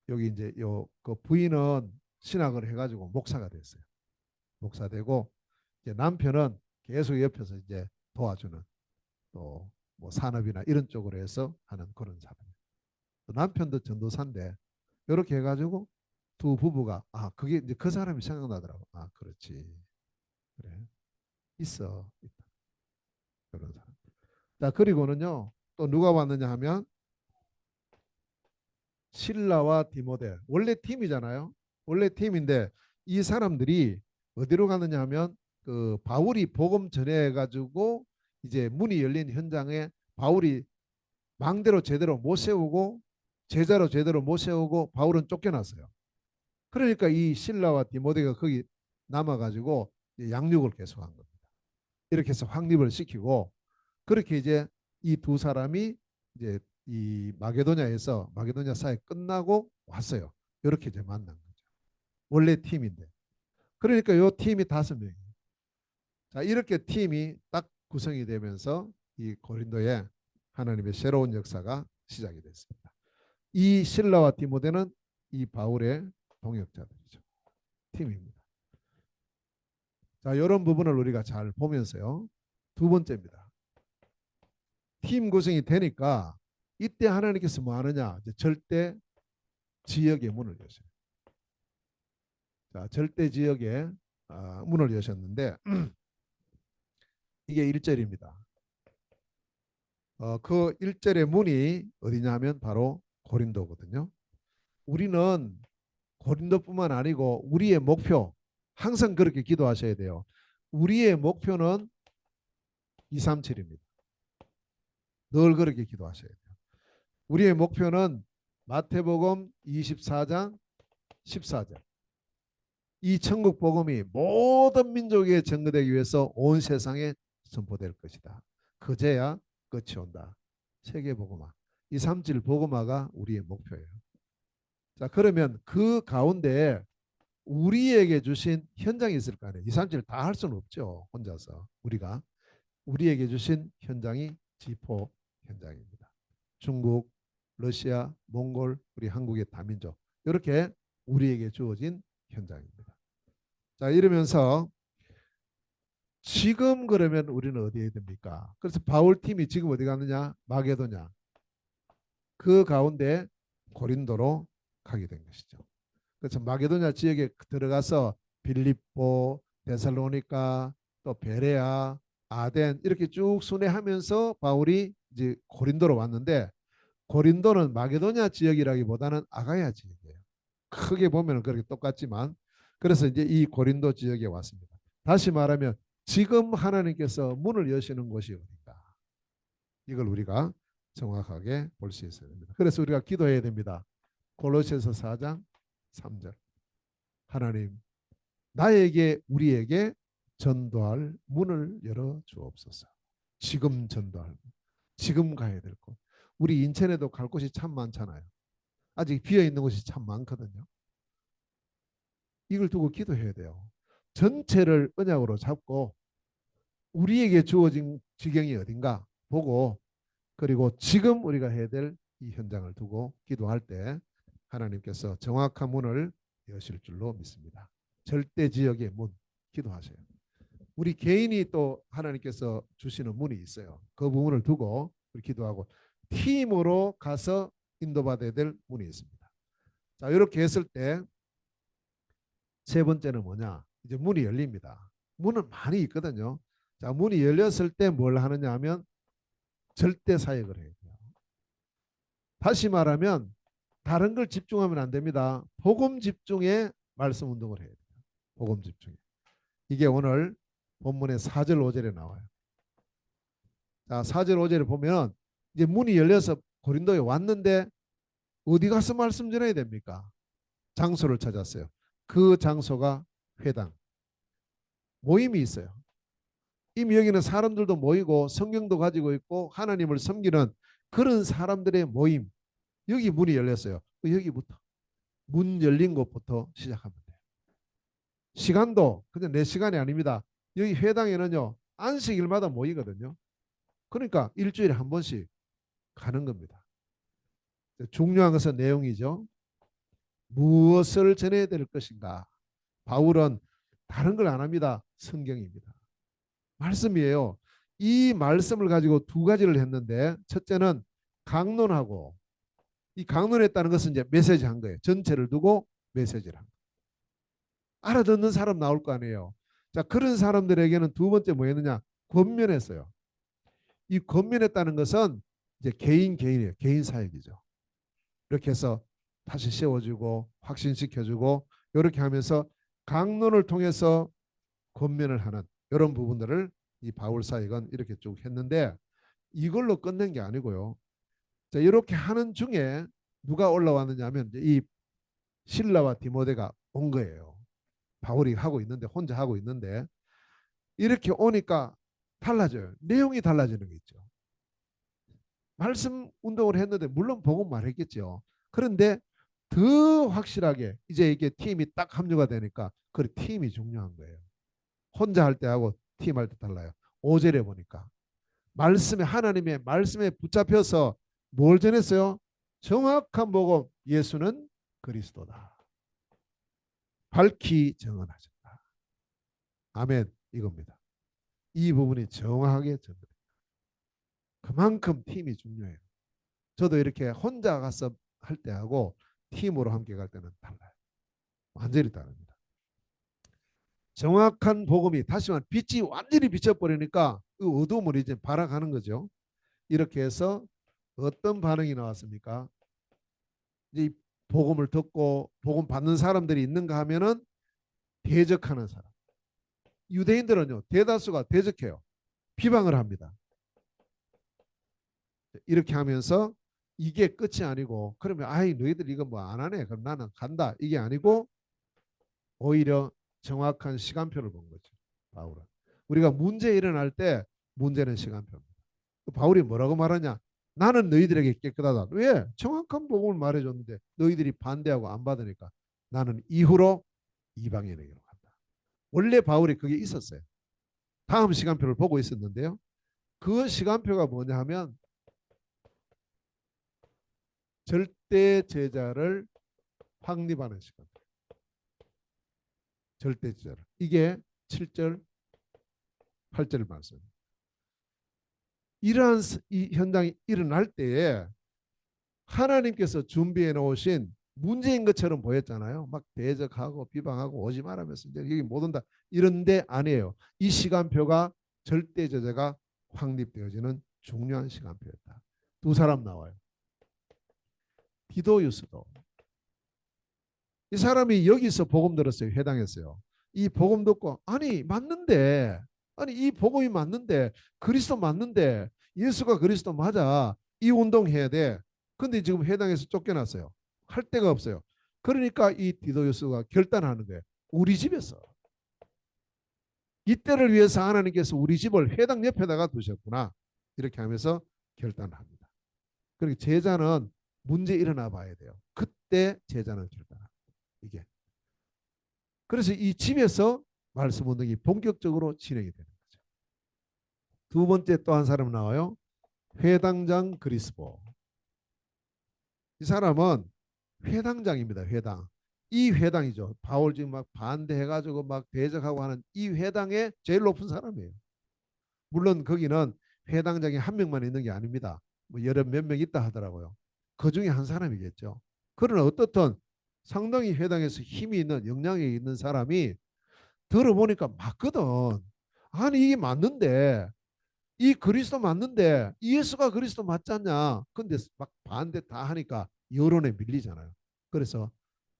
여기 이제 요 그 부인은 신학을 해가지고 목사가 됐어요. 목사 되고 이제 남편은 계속 옆에서 이제 도와주는 또 뭐 산업이나 이런 쪽으로 해서 하는 그런 사람. 남편도 전도사인데 이렇게 해가지고 두 부부가 그게 이제 그 사람이 생각나더라고. 그렇지. 그래. 있어. 있다. 그런 사람. 자, 그리고는요. 또 누가 왔느냐 하면 실라와 디모데. 원래 팀이잖아요. 원래 팀인데 이 사람들이 어디로 가느냐 하면 그 바울이 복음 전해 가지고 이제 문이 열린 현장에 바울이 망대로 제대로 못 세우고 제자로 제대로 못 세우고 바울은 쫓겨났어요. 그러니까 이 실라와 디모데가 거기 남아가지고 양육을 계속한 겁니다. 이렇게 해서 확립을 시키고 그렇게 이제 이 두 사람이 이제 이 마게도냐에서 마게도냐 사회 끝나고 왔어요. 이렇게 이제 만난 거죠. 원래 팀인데. 그러니까 요 팀이 5명이에요. 자, 이렇게 팀이 딱 구성이 되면서 이 고린도에 하나님의 새로운 역사가 시작이 됐습니다. 이 실라와 디모데는 이 바울의 동역자들이죠. 팀입니다. 자, 이런 부분을 우리가 잘 보면서요. 두 번째입니다. 팀 구성이 되니까 이때 하나님께서 뭐 하느냐? 절대 지역의 문을 여셔요. 자, 절대 지역의 문을 여셨는데 이게 1절입니다. 그 1절의 문이 어디냐면 바로 고린도거든요. 우리는 고린도뿐만 아니고 우리의 목표 항상 그렇게 기도하셔야 돼요. 우리의 목표는 237입니다. 늘 그렇게 기도하셔야 돼요. 우리의 목표는 마태복음 24장 14절. 이 천국 복음이 모든 민족에 전거되기 위해서 온 세상에 선포될 것이다. 그제야 끝이 온다. 세계 복음화. 237 복음화가 우리의 목표예요. 자, 그러면 그 가운데 우리에게 주신 현장이 있을 거 아니에요. 237 다 할 수는 없죠. 혼자서. 우리에게 주신 현장이 지포 현장입니다. 중국, 러시아, 몽골, 우리 한국의 다민족. 이렇게 우리에게 주어진 현장입니다. 자, 이러면서 지금 그러면 우리는 어디에 됩니까? 그래서 바울 팀이 지금 어디 가느냐? 마게도냐. 그 가운데 고린도로 가게 된 것이죠. 그래서 마게도냐 지역에 들어가서 빌립보, 데살로니가, 또 베레아, 아덴 이렇게 쭉 순회하면서 바울이 이제 고린도로 왔는데 고린도는 마게도냐 지역이라기보다는 아가야 지역이에요. 크게 보면 그렇게 똑같지만 그래서 이제 이 고린도 지역에 왔습니다. 다시 말하면 지금 하나님께서 문을 여시는 곳이 어딘가 이걸 우리가 정확하게 볼 수 있어야 됩니다. 그래서 우리가 기도해야 됩니다. 골로새서 4장 3절 하나님 나에게 우리에게 전도할 문을 열어 주옵소서. 지금 전도할 문. 지금 가야 될 곳. 우리 인천에도 갈 곳이 참 많잖아요. 아직 비어 있는 곳이 참 많거든요. 이걸 두고 기도해야 돼요. 전체를 언약으로 잡고 우리에게 주어진 지경이 어딘가 보고 그리고 지금 우리가 해야 될 이 현장을 두고 기도할 때 하나님께서 정확한 문을 여실 줄로 믿습니다. 절대 지역의 문 기도하세요. 우리 개인이 또 하나님께서 주시는 문이 있어요. 그 부분을 두고 우리 기도하고 팀으로 가서 인도받아야 될 문이 있습니다. 자, 이렇게 했을 때 세 번째는 뭐냐? 이제 문이 열립니다. 문은 많이 있거든요. 자, 문이 열렸을 때 뭘 하느냐 하면 절대 사역을 해야 돼요. 다시 말하면 다른 걸 집중하면 안 됩니다. 복음 집중에 말씀 운동을 해야 돼요. 복음 집중에. 이게 오늘 본문의 4절 5절에 나와요. 자, 4절 5절에 보면 이제 문이 열려서 고린도에 왔는데 어디 가서 말씀 전해야 됩니까? 장소를 찾았어요. 그 장소가 회당. 모임이 있어요. 이미 여기는 사람들도 모이고 성경도 가지고 있고 하나님을 섬기는 그런 사람들의 모임. 여기 문이 열렸어요. 여기부터 문 열린 곳부터 시작하면 돼요. 시간도 그냥 내 시간이 아닙니다. 여기 회당에는요 안식일마다 모이거든요. 그러니까 일주일에 한 번씩 가는 겁니다. 중요한 것은 내용이죠. 무엇을 전해야 될 것인가? 바울은 다른 걸 안 합니다. 성경입니다. 말씀이에요. 이 말씀을 가지고 두 가지를 했는데 첫째는 강론하고 이 강론했다는 것은 이제 메시지 한 거예요. 전체를 두고 메시지를 한 거예요. 알아듣는 사람 나올 거 아니에요. 자, 그런 사람들에게는 두 번째 뭐였느냐? 권면했어요. 이 권면했다는 것은 이제 개인이에요. 개인 사역이죠. 이렇게 해서 다시 세워주고 확신시켜주고 이렇게 하면서 강론을 통해서 권면을 하는 이런 부분들을 이 바울 사역은 이렇게 쭉 했는데 이걸로 끝낸 게 아니고요. 자, 이렇게 하는 중에 누가 올라왔느냐 하면 이 실라와 디모데가 온 거예요. 바울이 하고 있는데 혼자 하고 있는데 이렇게 오니까 달라져요. 내용이 달라지는 게 있죠. 말씀 운동을 했는데 물론 복음 말했겠죠. 그런데 더 확실하게 이제 이게 팀이 딱 합류가 되니까 그 팀이 중요한 거예요. 혼자 할 때하고 팀 할 때 달라요. 5절에 보니까 말씀에 하나님의 말씀에 붙잡혀서 뭘 전했어요? 정확한 복음 예수는 그리스도다. 밝히 증언하셨다. 아멘 이겁니다. 이 부분이 정확하게 전달돼요. 그만큼 팀이 중요해요. 저도 이렇게 혼자 가서 할 때하고 팀으로 함께 갈 때는 달라요. 완전히 다릅니다. 정확한 복음이 다시 말해 빛이 완전히 비춰버리니까 그 어두움을 이제 발악하는 거죠. 이렇게 해서 어떤 반응이 나왔습니까? 이 복음을 듣고 복음 받는 사람들이 있는가 하면은 대적하는 사람. 유대인들은요 대다수가 대적해요. 비방을 합니다. 이렇게 하면서 이게 끝이 아니고 그러면 아이 너희들 이거 뭐 안 하네 그럼 나는 간다 이게 아니고 오히려 정확한 시간표를 본 거죠. 바울은 우리가 문제 일어날 때 문제는 시간표입니다. 바울이 뭐라고 말하냐? 나는 너희들에게 깨끗하다. 왜? 정확한 복음을 말해줬는데 너희들이 반대하고 안 받으니까 나는 이후로 이방인에게로 간다. 원래 바울이 그게 있었어요. 다음 시간표를 보고 있었는데요. 그 시간표가 뭐냐 하면 절대 제자를 확립하는 시간. 절대 제자를. 이게 7절, 8절 말씀. 이러한 이 현상이 일어날 때에 하나님께서 준비해 놓으신 문제인 것처럼 보였잖아요. 막 대적하고 비방하고 오지 말라면서 여기 못 온다. 이런데 아니에요. 이 시간표가 절대 제자가 확립되어지는 중요한 시간표였다. 두 사람 나와요. 디도유스도 이 사람이 여기서 복음 들었어요. 회당했어요. 이 복음 듣고 아니 맞는데 아니 이 복음이 맞는데 그리스도 맞는데 예수가 그리스도 맞아. 이 운동해야 돼. 근데 지금 회당에서 쫓겨났어요. 할 데가 없어요. 그러니까 이 디도유스가 결단하는 거예요. 우리 집에서. 이때를 위해서 하나님께서 우리 집을 회당 옆에다가 두셨구나. 이렇게 하면서 결단합니다. 그리고 제자는 문제 일어나 봐야 돼요. 그때 제자는 결단합니다. 이게. 그래서 이 집에서 말씀 운동이 본격적으로 진행이 되는 거죠. 두 번째 또 한 사람 나와요. 회당장 그리스보. 이 사람은 회당장입니다. 회당. 이 회당이죠. 바울 지금 막 반대해가지고 막 대적하고 하는 이 회당의 제일 높은 사람이에요. 물론 거기는 회당장이 한 명만 있는 게 아닙니다. 뭐 여러 몇 명 있다 하더라고요. 그 중에 한 사람이겠죠. 그러나 어떻든 상당히 회당에서 힘이 있는 영향이 있는 사람이 들어보니까 맞거든. 아니 이게 맞는데 이 그리스도 맞는데 예수가 그리스도 맞잖냐. 근데 막 반대 다 하니까 여론에 밀리잖아요. 그래서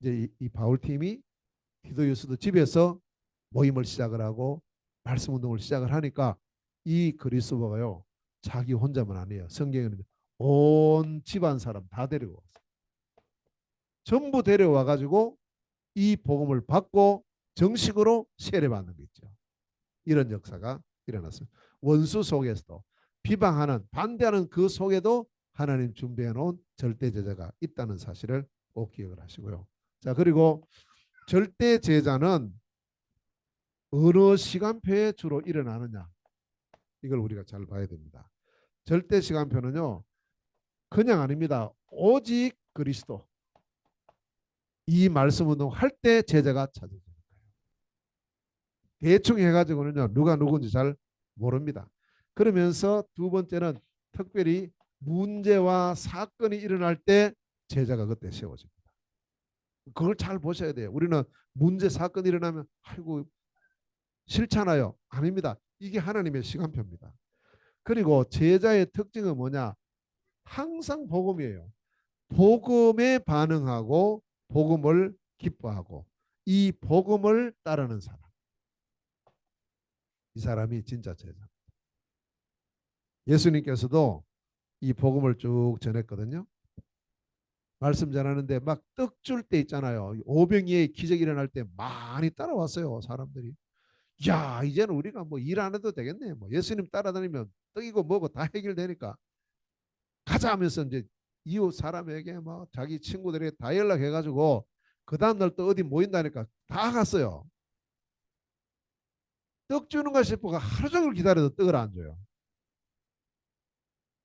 이제 이 바울 팀이 디도유스도 집에서 모임을 시작을 하고 말씀 운동을 시작을 하니까 이 그리스도가요 자기 혼자만 아니에요. 성경에는 온 집안 사람 다 데려왔어요. 전부 데려와 가지고 이 복음을 받고 정식으로 세례받는 게 있죠. 이런 역사가 일어났어요. 원수 속에서도 비방하는 반대하는 그 속에도 하나님 준비해 놓은 절대 제자가 있다는 사실을 꼭 기억을 하시고요. 자, 그리고 절대 제자는 어느 시간표에 주로 일어나느냐 이걸 우리가 잘 봐야 됩니다. 절대 시간표는요 그냥 아닙니다. 오직 그리스도 이 말씀 운동할 때 제자가 찾아져요. 대충 해가지고는요 누가 누군지 잘 모릅니다. 그러면서 두 번째는 특별히 문제와 사건이 일어날 때 제자가 그때 세워집니다. 그걸 잘 보셔야 돼요. 우리는 문제 사건이 일어나면 아이고 싫잖아요. 아닙니다. 이게 하나님의 시간표입니다. 그리고 제자의 특징은 뭐냐? 항상 복음이에요. 복음에 반응하고 복음을 기뻐하고 이 복음을 따르는 사람. 이 사람이 진짜 제자. 예수님께서도 이 복음을 쭉 전했거든요. 말씀 전하는데 막 떡 줄 때 있잖아요. 오병이의 기적이 일어날 때 많이 따라왔어요. 사람들이. 야, 이제는 우리가 뭐 일 안 해도 되겠네. 뭐 예수님 따라다니면 떡이고 뭐고 다 해결되니까 가자 하면서 이제 이웃 사람에게 뭐 자기 친구들에게 다 연락해가지고 그 다음날 또 어디 모인다니까 다 갔어요. 떡 주는가 싶어가 하루 종일 기다려도 떡을 안 줘요.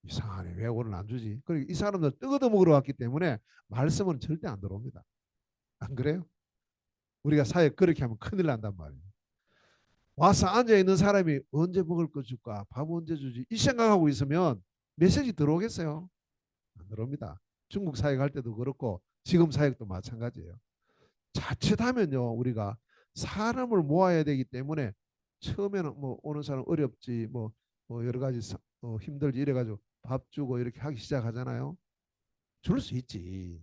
이상하네. 왜 오늘 안 주지? 그리고 이 사람들 떡 얻어 먹으러 왔기 때문에 말씀은 절대 안 들어옵니다. 안 그래요? 우리가 사회 그렇게 하면 큰일 난단 말이에요. 와서 앉아 있는 사람이 언제 먹을 거 줄까? 밥 언제 주지? 이 생각하고 있으면 메시지 들어오겠어요? 안 들어옵니다. 중국 사역 할 때도 그렇고 지금 사역도 마찬가지예요. 자칫하면요 우리가 사람을 모아야 되기 때문에 처음에는 뭐 오는 사람 어렵지 뭐 여러 가지 힘들지 이래가지고 밥 주고 이렇게 하기 시작하잖아요. 줄 수 있지.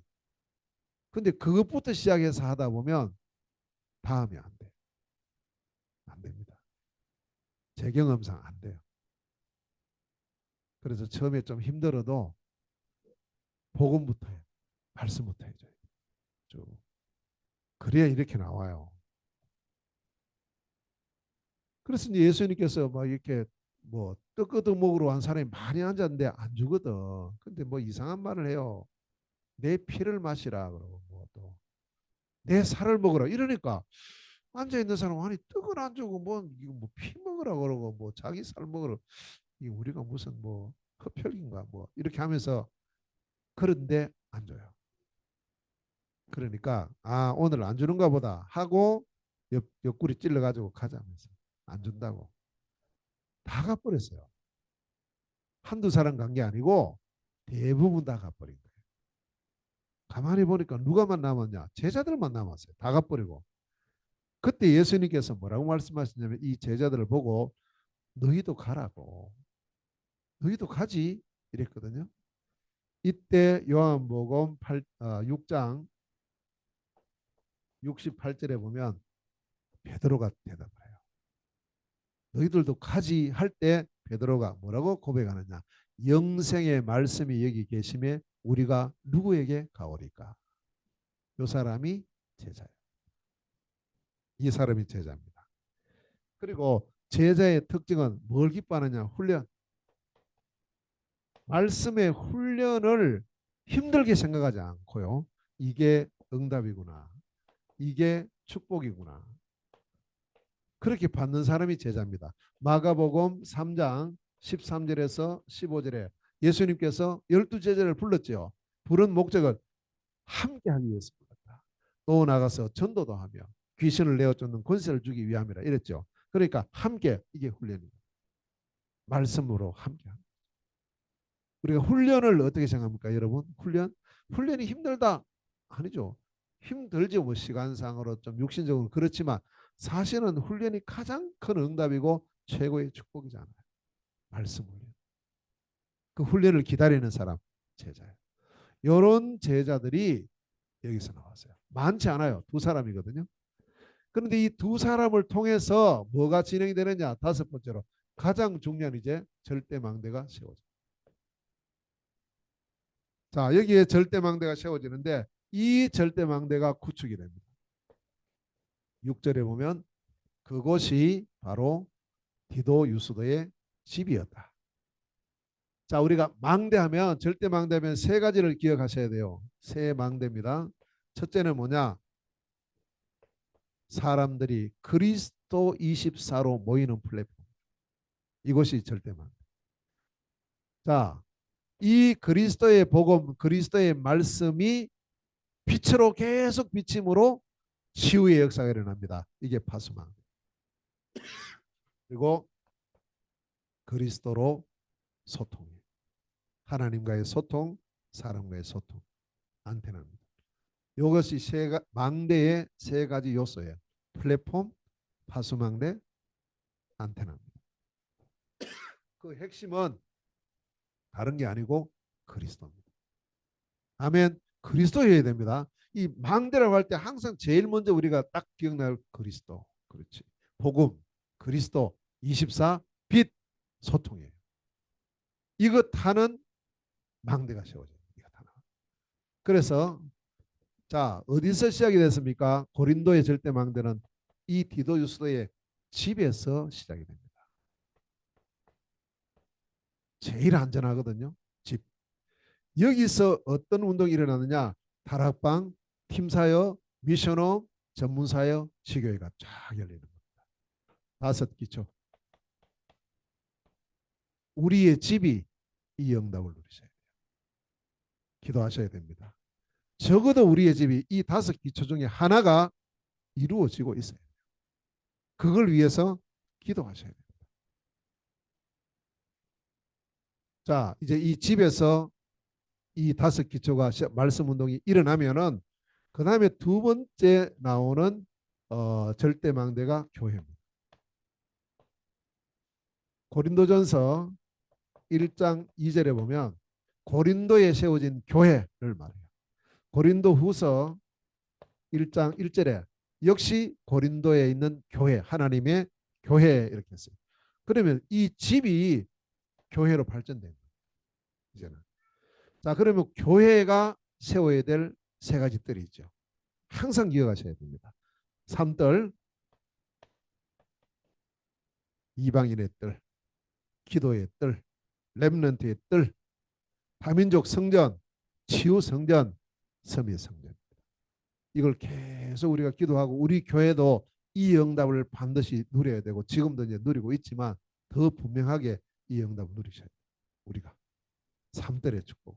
근데 그것부터 시작해서 하다 보면 다음이 안 돼. 안 됩니다. 제 경험상 안 돼요. 그래서 처음에 좀 힘들어도 복음부터 해. 말씀부터 해줘요. 쭉. 그래야 이렇게 나와요. 그래서 이제 예수님께서 막 이렇게 뭐 떡거덕 먹으러 간 사람이 많이 앉았는데 안 주거든. 근데 뭐 이상한 말을 해요. 내 피를 마시라 그러고 뭐 또 내 살을 먹으라 이러니까 앉아 있는 사람 아니 떡을 안 주고 뭐 이거 뭐 피 먹으라 그러고 뭐 자기 살 먹으라 이 우리가 무슨 뭐 흡혈인가 뭐 이렇게 하면서 그런데 안 줘요. 그러니까 아 오늘 안 주는가 보다 하고 옆구리 찔러가지고 가자면서 안 준다고 다 가버렸어요. 한두 사람 간 게 아니고 대부분 다 가버린 거예요. 가만히 보니까 누가만 남았냐? 제자들만 남았어요. 다 가버리고. 그때 예수님께서 뭐라고 말씀하시냐면 이 제자들을 보고 너희도 가라고. 너희도 가지 이랬거든요. 이때 요한복음 6장 68절에 보면 베드로가 대답을 해요. 너희들도 가지 할 때 베드로가 뭐라고 고백하느냐? 영생의 말씀이 여기 계심에 우리가 누구에게 가오리까? 이 사람이 제자예요. 이 사람이 제자입니다. 그리고 제자의 특징은 뭘 기뻐하느냐? 훈련. 말씀의 훈련을 힘들게 생각하지 않고요. 이게 응답이구나. 이게 축복이구나. 그렇게 받는 사람이 제자입니다. 마가복음 3장 13절에서 15절에 예수님께서 12제자를 불렀죠. 부른 목적은 함께하기 위해서 불렀다. 또 나가서 전도도 하며 귀신을 내어 쫓는 권세를 주기 위함이라 이랬죠. 그러니까 함께 이게 훈련입니다. 말씀으로 함께합니다. 우리가 훈련을 어떻게 생각합니까, 여러분? 훈련이 힘들다 아니죠. 힘들죠. 뭐 시간상으로 좀 육신적으로 그렇지만 사실은 훈련이 가장 큰 응답이고 최고의 축복이잖아요. 말씀 훈련. 그 훈련을 기다리는 사람 제자예요. 이런 제자들이 여기서 나왔어요. 많지 않아요. 두 사람이거든요. 그런데 이 두 사람을 통해서 뭐가 진행이 되느냐? 다섯 번째로 가장 중요한 이제 절대망대가 세워져. 자, 여기에 절대망대가 세워지는데 이 절대망대가 구축이 됩니다. 6절에 보면 그곳이 바로 디도 유스도의 집이었다. 자, 우리가 망대하면 절대망대하면 세 가지를 기억하셔야 돼요. 세 망대입니다. 첫째는 뭐냐? 사람들이 그리스도 24로 모이는 플랫폼. 이것이 절대망대. 자, 이 그리스도의 복음, 그리스도의 말씀이 빛으로 계속 비침으로 치유의 역사가 일어납니다. 이게 파수망. 그리고 그리스도로 소통이에요. 하나님과의 소통, 사람과의 소통. 안테나입니다. 이것이 망대의 세 가지 요소예요. 플랫폼, 파수망대, 안테나입니다. 그 핵심은 다른 게 아니고 그리스도입니다. 아멘. 그리스도여야 됩니다. 이 망대라고 할 때 항상 제일 먼저 우리가 딱 기억날 그리스도. 그렇지. 복음, 그리스도, 24, 빛, 소통이에요. 이것 하는 망대가 세워져요. 이것 하나. 그래서 자, 어디서 시작이 됐습니까? 고린도의 절대 망대는 이 디도 유스도의 집에서 시작이 됩니다. 제일 안전하거든요. 집. 여기서 어떤 운동이 일어나느냐? 다락방, 팀사역, 미션홈, 전문사역, 지교회가 쫙 열리는 겁니다. 다섯 기초. 우리의 집이 이 응답을 누리셔야 돼요. 기도하셔야 됩니다. 적어도 우리의 집이 이 다섯 기초 중에 하나가 이루어지고 있어요. 그걸 위해서 기도하셔야 됩니다. 자, 이제 이 집에서 이 다섯 기초가 말씀 운동이 일어나면은 그 다음에 두 번째 나오는 절대망대가 교회입니다. 고린도전서 1장 2절에 보면 고린도에 세워진 교회를 말해요. 고린도후서 1장 1절에 역시 고린도에 있는 교회, 하나님의 교회 이렇게 했어요. 그러면 이 집이 교회로 발전됩니다. 이제는. 자, 그러면 교회가 세워야 될 세 가지 뜰이 있죠. 항상 기억하셔야 됩니다. 삼뜰, 이방인의 뜰, 기도의 뜰, 렘넌트의 뜰, 다민족 성전, 치유 성전, 섬유 성전. 이걸 계속 우리가 기도하고 우리 교회도 이 응답을 반드시 누려야 되고 지금도 이제 누리고 있지만 더 분명하게 이 응답을 누리셔야 돼요. 우리가 삼뜰의 축복.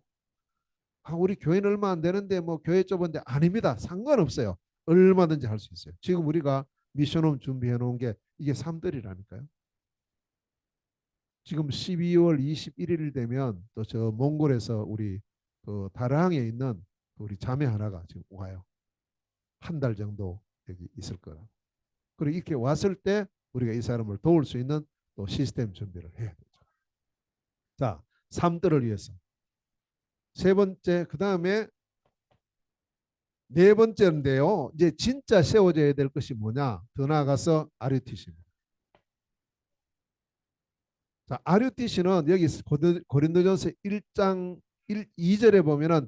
우리 교회는 얼마 안 되는데 뭐 교회 좁은데 아닙니다. 상관없어요. 얼마든지 할 수 있어요. 지금 우리가 미션홈 준비해 놓은 게 이게 삼뜰이라니까요. 지금 12월 21일 되면 또 저 몽골에서 우리 그 다랑에 있는 우리 자매 하나가 지금 와요. 한 달 정도 여기 있을 거라. 그리고 이렇게 왔을 때 우리가 이 사람을 도울 수 있는 또 시스템 준비를 해야 되죠. 자, 삼들을 위해서. 세 번째, 그 다음에 네 번째인데요. 이제 진짜 세워져야 될 것이 뭐냐? 더 나아가서 RUTC입니다. 자, RUTC는 여기 고린도전서 1장 2절에 보면은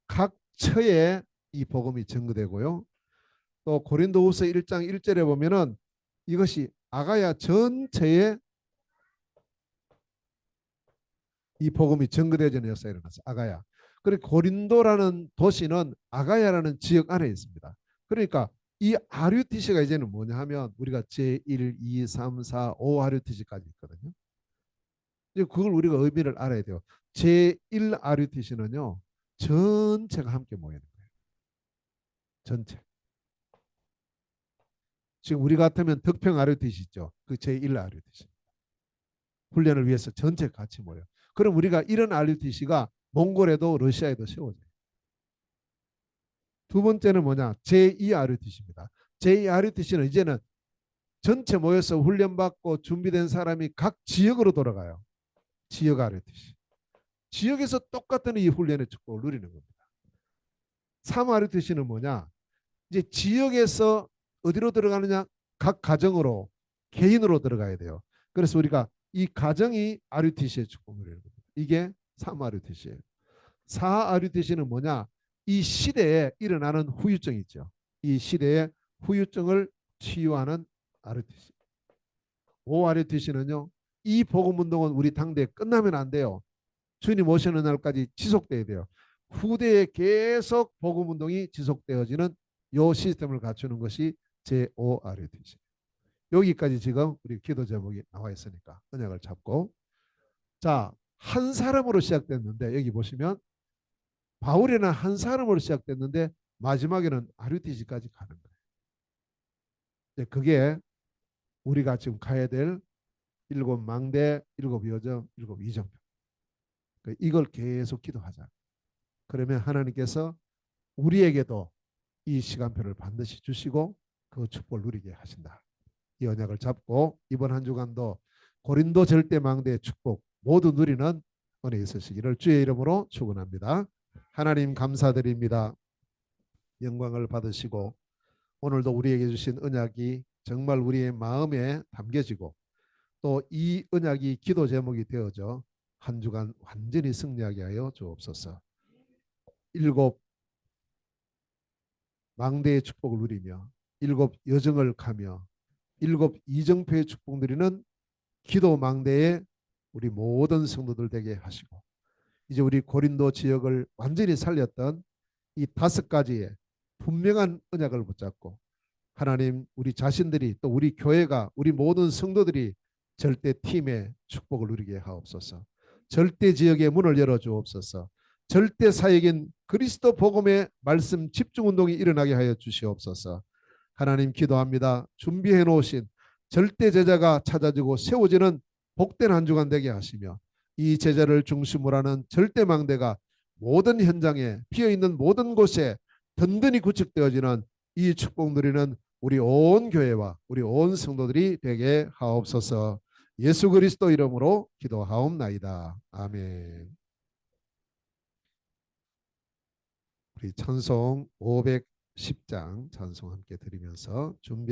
각 처에 이 복음이 증거되고요. 또 고린도후서 1장 1절에 보면은 이것이 아가야 전체에 이 복음이 증거되어지는 역사가 일어났어요. 아가야. 그리고 고린도라는 도시는 아가야라는 지역 안에 있습니다. 그러니까 이 RUTC가 이제는 뭐냐 하면 우리가 제1, 2, 3, 4, 5 RUTC까지 있거든요. 이제 그걸 우리가 의미를 알아야 돼요. 제1 RUTC는요. 전체가 함께 모이는 거예요. 전체. 지금 우리 같으면 덕평 RUTC 있죠. 그 제1 RUTC. 훈련을 위해서 전체 같이 모여. 그럼 우리가 이런 RUTC가 몽골에도 러시아에도 세워져요. 두 번째는 뭐냐? 제2 RUTC입니다. 제2 RUTC는 이제는 전체 모여서 훈련받고 준비된 사람이 각 지역으로 돌아가요. 지역 RUTC. 지역에서 똑같은 이 훈련의 축복을 누리는 겁니다. 3 RUTC는 뭐냐? 이제 지역에서 어디로 들어가느냐? 각 가정으로 개인으로 들어가야 돼요. 그래서 우리가 이 가정이 RUTC의 축복을 누리는 겁니다. 이게 3 RUTC예요. 4 RUTC는 뭐냐? 이 시대에 일어나는 후유증이 있죠. 이 시대의 후유증을 치유하는 RUTC. 5 RUTC는요. 이 복음 운동은 우리 당대에 끝나면 안 돼요. 주님 오시는 날까지 지속돼야 돼요. 후대에 계속 복음 운동이 지속되어지는 요 시스템을 갖추는 것이 제5 RUTC. 여기까지 지금 우리 기도 제목이 나와 있으니까 언약을 잡고 자, 한 사람으로 시작됐는데 여기 보시면 바울에는 한 사람으로 시작됐는데 마지막에는 RUTC까지 가는 거예요. 그게 우리가 지금 가야 될 일곱 망대, 일곱 여정, 일곱 이정. 이걸 계속 기도하자. 그러면 하나님께서 우리에게도 이 시간표를 반드시 주시고 그 축복을 누리게 하신다. 이 언약을 잡고 이번 한 주간도 고린도 절대망대의 축복 모두 누리는 은혜 있으시기를 주의 이름으로 축원합니다. 하나님 감사드립니다. 영광을 받으시고 오늘도 우리에게 주신 언약이 정말 우리의 마음에 담겨지고 또 이 언약이 기도 제목이 되어져 한 주간 완전히 승리하게 하여 주옵소서. 일곱 망대의 축복을 누리며 일곱 여정을 가며 일곱 이정표의 축복 누리는 기도 망대에 우리 모든 성도들 되게 하시고 이제 우리 고린도 지역을 완전히 살렸던 이 다섯 가지의 분명한 언약을 붙잡고 하나님 우리 자신들이 또 우리 교회가 우리 모든 성도들이 절대 팀의 축복을 누리게 하옵소서. 절대 지역의 문을 열어 주옵소서. 절대 사역인 그리스도 복음의 말씀 집중 운동이 일어나게 하여 주시옵소서. 하나님 기도합니다. 준비해 놓으신 절대 제자가 찾아지고 세워지는 복된 한 주간 되게 하시며 이 제자를 중심으로 하는 절대 망대가 모든 현장에 피어 있는 모든 곳에 든든히 구축되어지는 이 축복 누리는 우리 온 교회와 우리 온 성도들이 되게 하옵소서. 예수 그리스도 이름으로 기도하옵나이다. 아멘. 우리 찬송 510장 찬송 함께 드리면서 준비